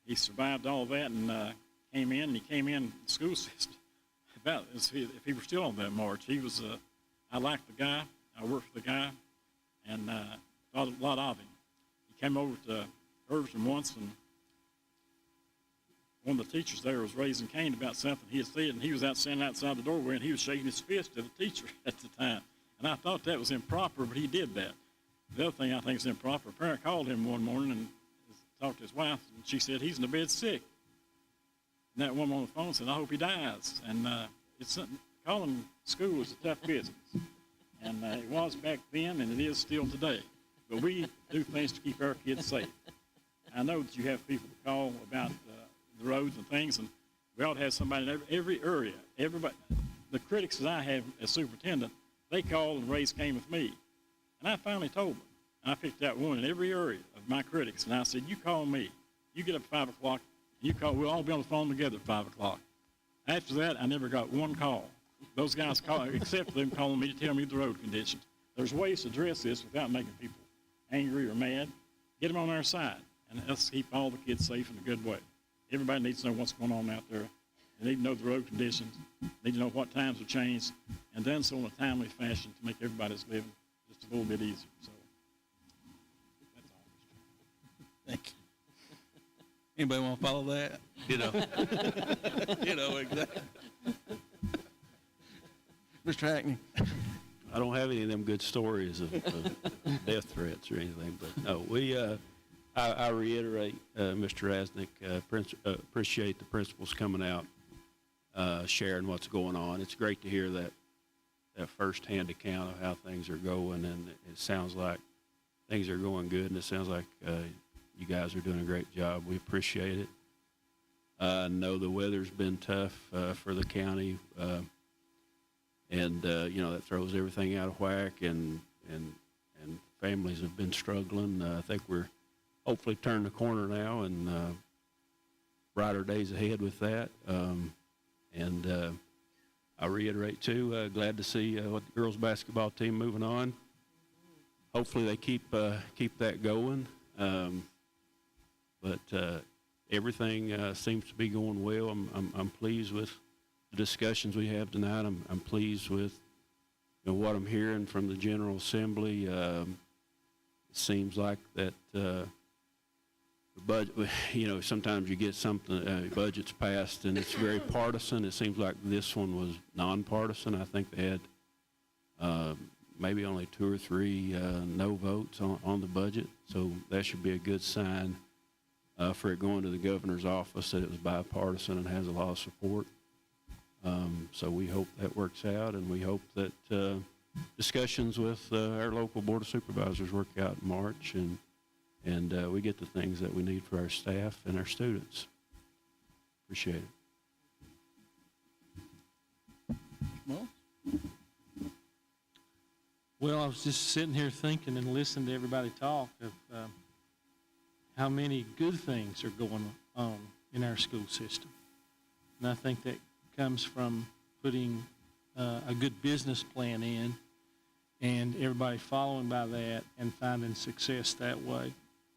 He survived all of that and came in the school system. About if he were still on that march, he was. I liked the guy. I worked for the guy, and thought a lot of him. He came over to Irvington once, and one of the teachers there was raising Cain about something he had said, and he was standing outside the doorway, and he was shaking his fist at the teacher at the time. And I thought that was improper, but he did that. The other thing I think is improper, a parent called him one morning and talked to his wife, and she said, he's in the bed sick. And that woman on the phone said, I hope he dies. And it's something, calling school is a tough business. And it was back then, and it is still today. But we do things to keep our kids safe. I know that you have people that call about the roads and things, and we ought to have somebody in every area. Everybody, the critics that I have as superintendent, they call and raise Cain with me. And I finally told them. And I picked out one in every area of my critics, and I said, you call me. You get up at 5 o'clock, you call, we'll all be on the phone together at 5 o'clock. After that, I never got one call. Those guys call, except for them calling me to tell me the road conditions. There's ways to address this without making people angry or mad. Get them on our side, and let's keep all the kids safe in a good way. Everybody needs to know what's going on out there. They need to know the road conditions. They need to know what times have changed, and done so in a timely fashion to make everybody's living just a little bit easier. So that's all. Thank you. Anybody want to follow that? Exactly. Mr. Hackney. I don't have any of them good stories of death threats or anything, but no, I reiterate, Mr. Rasnick, appreciate the principals coming out, sharing what's going on. It's great to hear that firsthand account of how things are going, and it sounds like things are going good, and it sounds like you guys are doing a great job. We appreciate it. I know the weather's been tough for the county, and that throws everything out of whack, and families have been struggling. I think we're hopefully turning the corner now, and brighter days ahead with that. And I reiterate too, glad to see what the girls basketball team moving on. Hopefully they keep that going. But everything seems to be going well. I'm pleased with the discussions we have tonight. I'm pleased with what I'm hearing from the General Assembly. It seems like that the budget, sometimes you get something, budgets passed and it's very partisan. It seems like this one was nonpartisan. I think they had maybe only 2 or 3 no votes on the budget. So that should be a good sign for it going to the governor's office that it was bipartisan and has a lot of support. So we hope that works out, and we hope that discussions with our local Board of Supervisors work out in March, and we get the things that we need for our staff and our students. Appreciate it. Well, I was just sitting here thinking and listening to everybody talk of how many good things are going on in our school system. And I think that comes from putting a good business plan in and everybody following by that and finding success that way.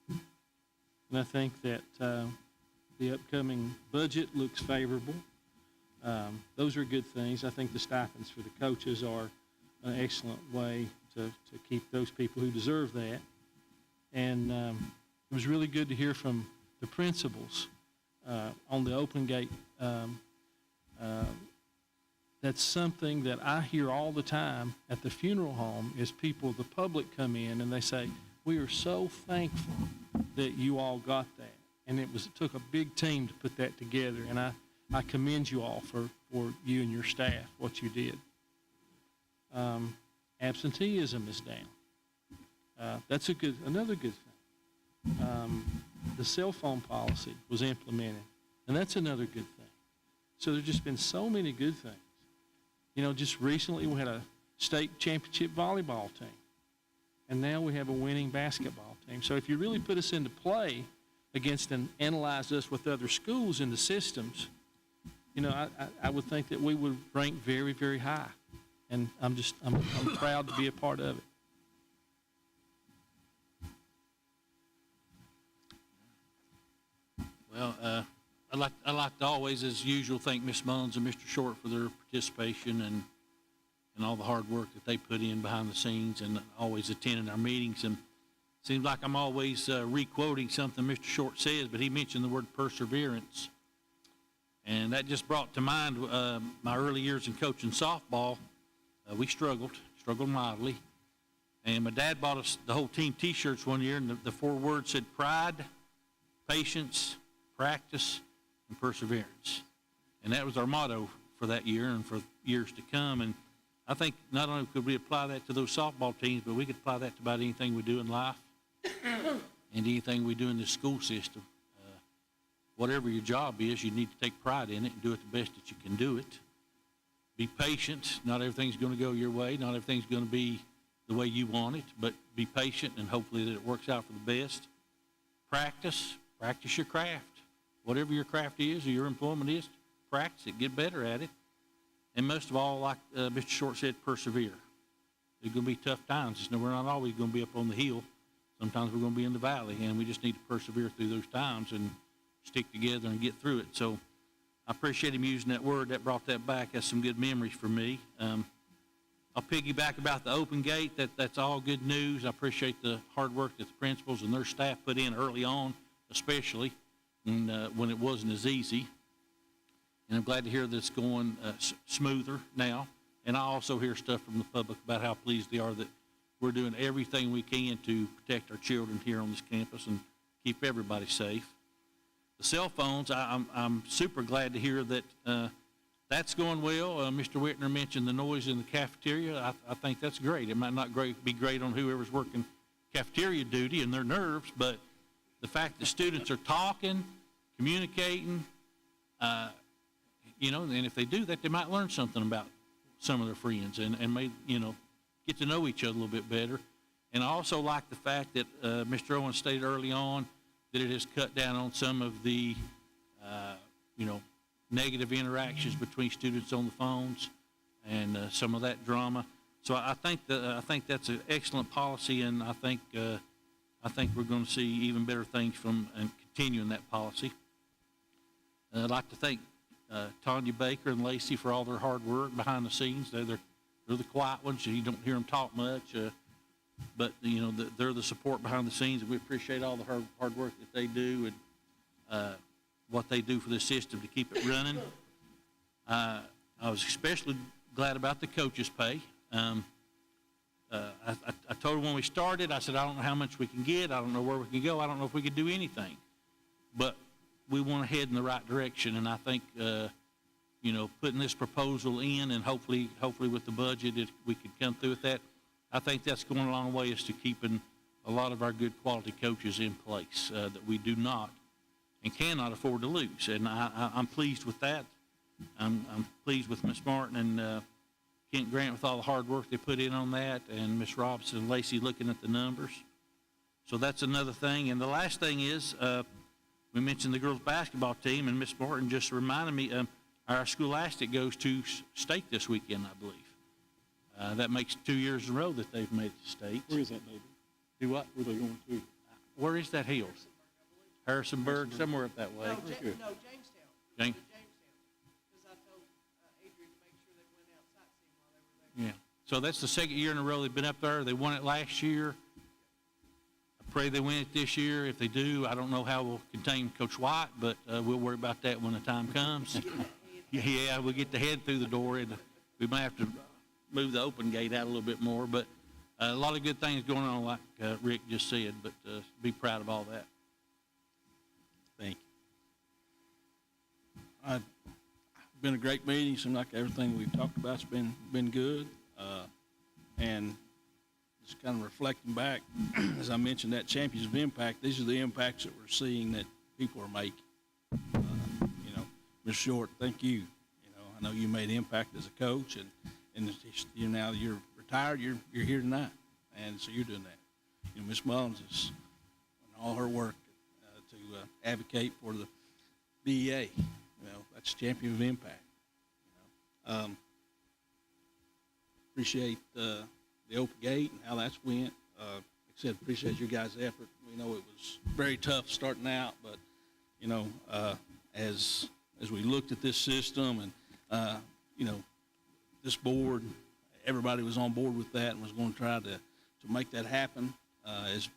And I think that the upcoming budget looks favorable. Those are good things. I think the stipends for the coaches are an excellent way to keep those people who deserve that. And it was really good to hear from the principals on the open gate. That's something that I hear all the time at the funeral home is people, the public come in and they say, we are so thankful that you all got that. And it took a big team to put that together. And I commend you all for you and your staff, what you did. Absenteeism is down. That's another good thing. The cell phone policy was implemented, and that's another good thing. So there's just been so many good things. You know, just recently we had a state championship volleyball team, and now we have a winning basketball team. So if you really put us into play against and analyze us with other schools in the systems, you know, I would think that we would rank very, very high. And I'm proud to be a part of it. Well, I'd like to always, as usual, thank Ms. Mullins and Mr. Short for their participation and all the hard work that they put in behind the scenes and always attending our meetings. And it seems like I'm always re-quoting something Mr. Short says, but he mentioned the word perseverance. And that just brought to mind my early years in coaching softball. We struggled mightily. And my dad bought us the whole team T-shirts one year, and the 4 words said pride, patience, practice, and perseverance. And that was our motto for that year and for years to come. And I think not only could we apply that to those softball teams, but we could apply that to about anything we do in life and anything we do in the school system. Whatever your job is, you need to take pride in it and do it the best that you can do it. Be patient. Not everything's going to go your way. Not everything's going to be the way you want it, but be patient and hopefully that it works out for the best. Practice your craft. Whatever your craft is or your employment is, practice it, get better at it. And most of all, like Mr. Short said, persevere. There's going to be tough times. We're not always going to be up on the hill. Sometimes we're going to be in the valley, and we just need to persevere through those times and stick together and get through it. So I appreciate him using that word. That brought that back. That's some good memories for me. I'll piggyback about the open gate. That's all good news. I appreciate the hard work that the principals and their staff put in early on, especially when it wasn't as easy. And I'm glad to hear that it's going smoother now. And I also hear stuff from the public about how pleased they are that we're doing everything we can to protect our children here on this campus and keep everybody safe. The cell phones, I'm super glad to hear that that's going well. Mr. Whitner mentioned the noise in the cafeteria. I think that's great. It might not be great on whoever's working cafeteria duty and their nerves, but the fact that students are talking, communicating, and if they do that, they might learn something about some of their friends and may, get to know each other a little bit better. And I also like the fact that Mr. Owen stated early on that it has cut down on some of the, negative interactions between students on the phones and some of that drama. So I think that's an excellent policy, and I think we're going to see even better things from and continuing that policy. I'd like to thank Tanya Baker and Lacey for all their hard work behind the scenes. They're the quiet ones. You don't hear them talk much, but they're the support behind the scenes, and we appreciate all the hard work that they do and what they do for the system to keep it running. I was especially glad about the coaches' pay. I told them when we started, I said, I don't know how much we can get. I don't know where we can go. I don't know if we could do anything. But we want to head in the right direction, and I think, putting this proposal in and hopefully with the budget, we could come through with that. I think that's going a long way as to keeping a lot of our good quality coaches in place that we do not and cannot afford to lose. And I'm pleased with that. I'm pleased with Ms. Martin and Kent Grant with all the hard work they put in on that, and Ms. Robinson and Lacey looking at the numbers. So that's another thing. And the last thing is, we mentioned the girls basketball team, and Ms. Martin just reminded me, our Scholastic goes to state this weekend, I believe. That makes 2 years in a row that they've made it to state. Where is that, David? Do what? Where are they going to? Where is that hill? Harrisonburg, somewhere up that way. No, Jamestown. James? So that's the second year in a row they've been up there. They won it last year. I pray they win it this year. If they do, I don't know how we'll contain Coach White, but we'll worry about that when the time comes. Yeah, we'll get the head through the door, and we might have to move the open gate out a little bit more. But a lot of good things going on, like Rick just said, but be proud of all that. Thank you. Been a great meeting. Seems like everything we've talked about's been good. And just kind of reflecting back, as I mentioned, that Champions of Impact, these are the impacts that we're seeing that people are making. You know, Ms. Short, thank you. You know, I know you made impact as a coach, and you now that you're retired, you're here tonight, and so you're doing that. You know, Ms. Mullins is all her work to advocate for the BEA. You know, that's Champion of Impact. You know, appreciate the open gate and how that's went. Like I said, appreciate your guys' effort. We know it was very tough starting out, but you know, as we looked at this system and you know, this board, everybody was on board with that and was going to try to make that happen. As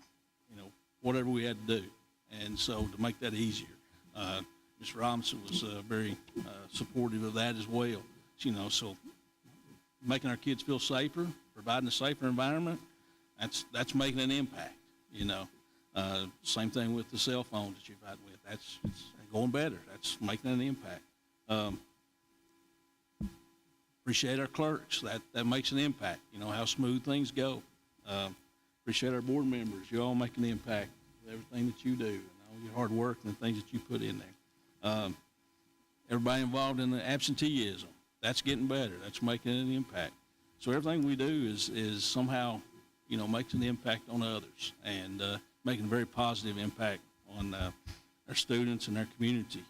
you know, whatever we had to do, and so to make that easier. Mr. Robinson was very supportive of that as well. You know, so making our kids feel safer, providing a safer environment, that's making an impact. You know, same thing with the cell phones that you've had with. It's going better. That's making an impact. Appreciate our clerks. That makes an impact. You know how smooth things go. Appreciate our board members. You all make an impact with everything that you do and all your hard work and the things that you put in there. Everybody involved in the absenteeism, that's getting better. That's making an impact. So everything we do is somehow, you know, makes an impact on others and making a very positive impact on our students and our community.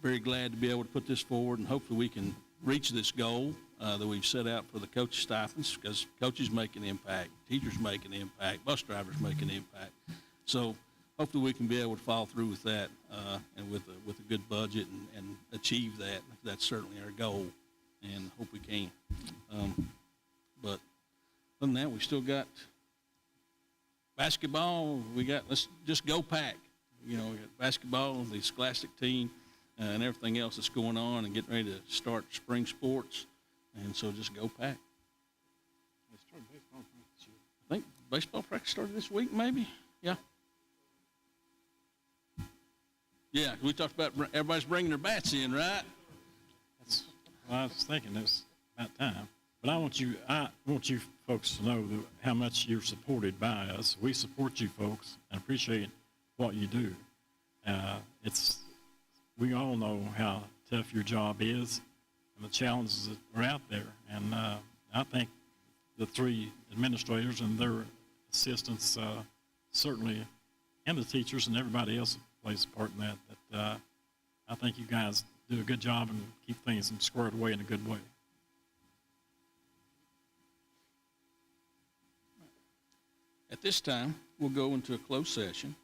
Very glad to be able to put this forward, and hopefully we can reach this goal that we've set out for the coach stipends, because coaches make an impact, teachers make an impact, bus drivers make an impact. So hopefully we can be able to follow through with that and with a good budget and achieve that. That's certainly our goal, and hope we can. But other than that, we still got basketball. Let's just go Pack. You know, we got basketball, the Scholastic team, and everything else that's going on, and getting ready to start spring sports. And so just go Pack. I think baseball practice started this week, maybe? Yeah. Yeah, we talked about everybody's bringing their bats in, right? Well, I was thinking it's about time. But I want you folks to know how much you're supported by us. We support you folks and appreciate what you do. We all know how tough your job is and the challenges that are out there. And I think the three administrators and their assistants certainly, and the teachers and everybody else that plays a part in that I think you guys do a good job and keep things squared away in a good way. At this time, we'll go into a closed session.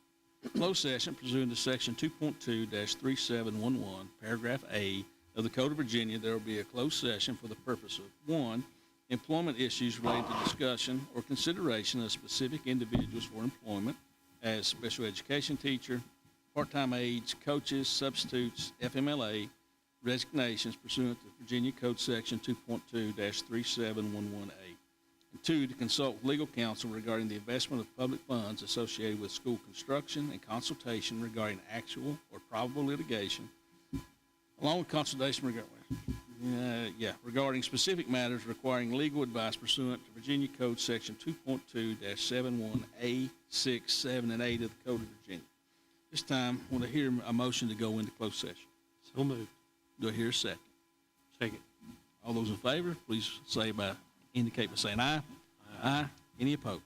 Closed session pursuant to Section 2.2-3711, Paragraph A of the Code of Virginia, there will be a closed session for the purpose of 1, employment issues related to discussion or consideration of specific individuals for employment as special education teacher, part-time aides, coaches, substitutes, FMLA, resignations pursuant to Virginia Code Section 2.2-3711A. And 2, to consult with legal counsel regarding the investment of public funds associated with school construction and consultation regarding actual or probable litigation, along with consultation regarding specific matters requiring legal advice pursuant to Virginia Code Section 2.2-71A, 6, 7, and 8 of the Code of Virginia. This time, I want to hear a motion to go into closed session. So moved. Do I hear a second? Second. All those in favor, please indicate by saying aye. Aye. Any opposed?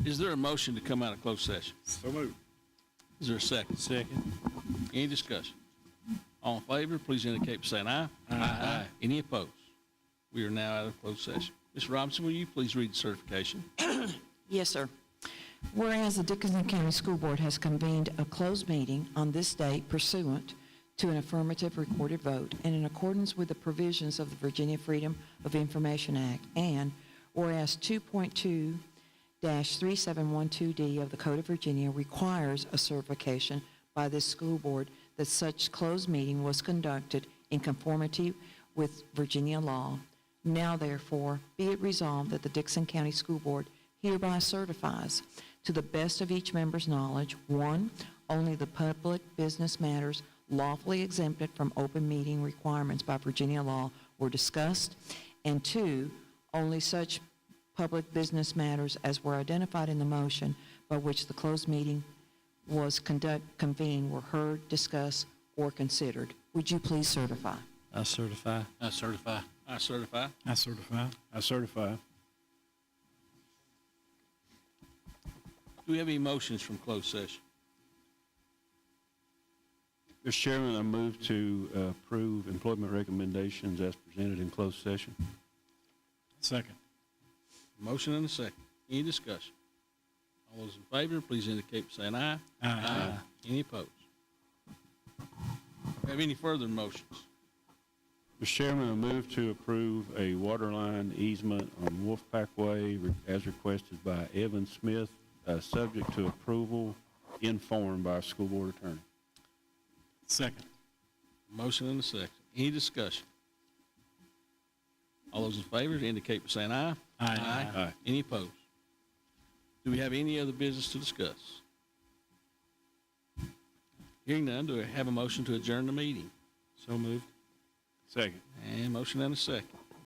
Is there a motion to come out of closed session? So moved. Is there a second? Second. Any discussion? All in favor, please indicate by saying aye. Aye. Any opposed? We are now out of closed session. Ms. Robinson, will you please read the certification? Yes, sir. Whereas the Dickenson County School Board has convened a closed meeting on this date pursuant to an affirmative recorded vote and in accordance with the provisions of the Virginia Freedom of Information Act, and whereas 2.2-3712D of the Code of Virginia requires a certification by this school board that such closed meeting was conducted in conformity with Virginia law. Now therefore, be it resolved that the Dickenson County School Board hereby certifies, to the best of each member's knowledge, 1, only the public business matters lawfully exempted from open meeting requirements by Virginia law were discussed, and 2, only such public business matters as were identified in the motion by which the closed meeting was convened were heard, discussed, or considered. Would you please certify? I certify. I certify. I certify. I certify. I certify. Do we have any motions from closed session? Mr. Chairman, I move to approve employment recommendations as presented in closed session. Second. Motion and a second. Any discussion? All those in favor, please indicate by saying aye. Aye. Any opposed? Have any further motions? Mr. Chairman, I move to approve a water line easement on Wolfpack Way as requested by Evan Smith, subject to approval in form by our school board attorney. Second. Motion and a second. Any discussion? All those in favor indicate by saying aye. Aye. Aye. Any opposed? Do we have any other business to discuss? Hearing none, do I have a motion to adjourn the meeting? So moved. Second. And motion and a second.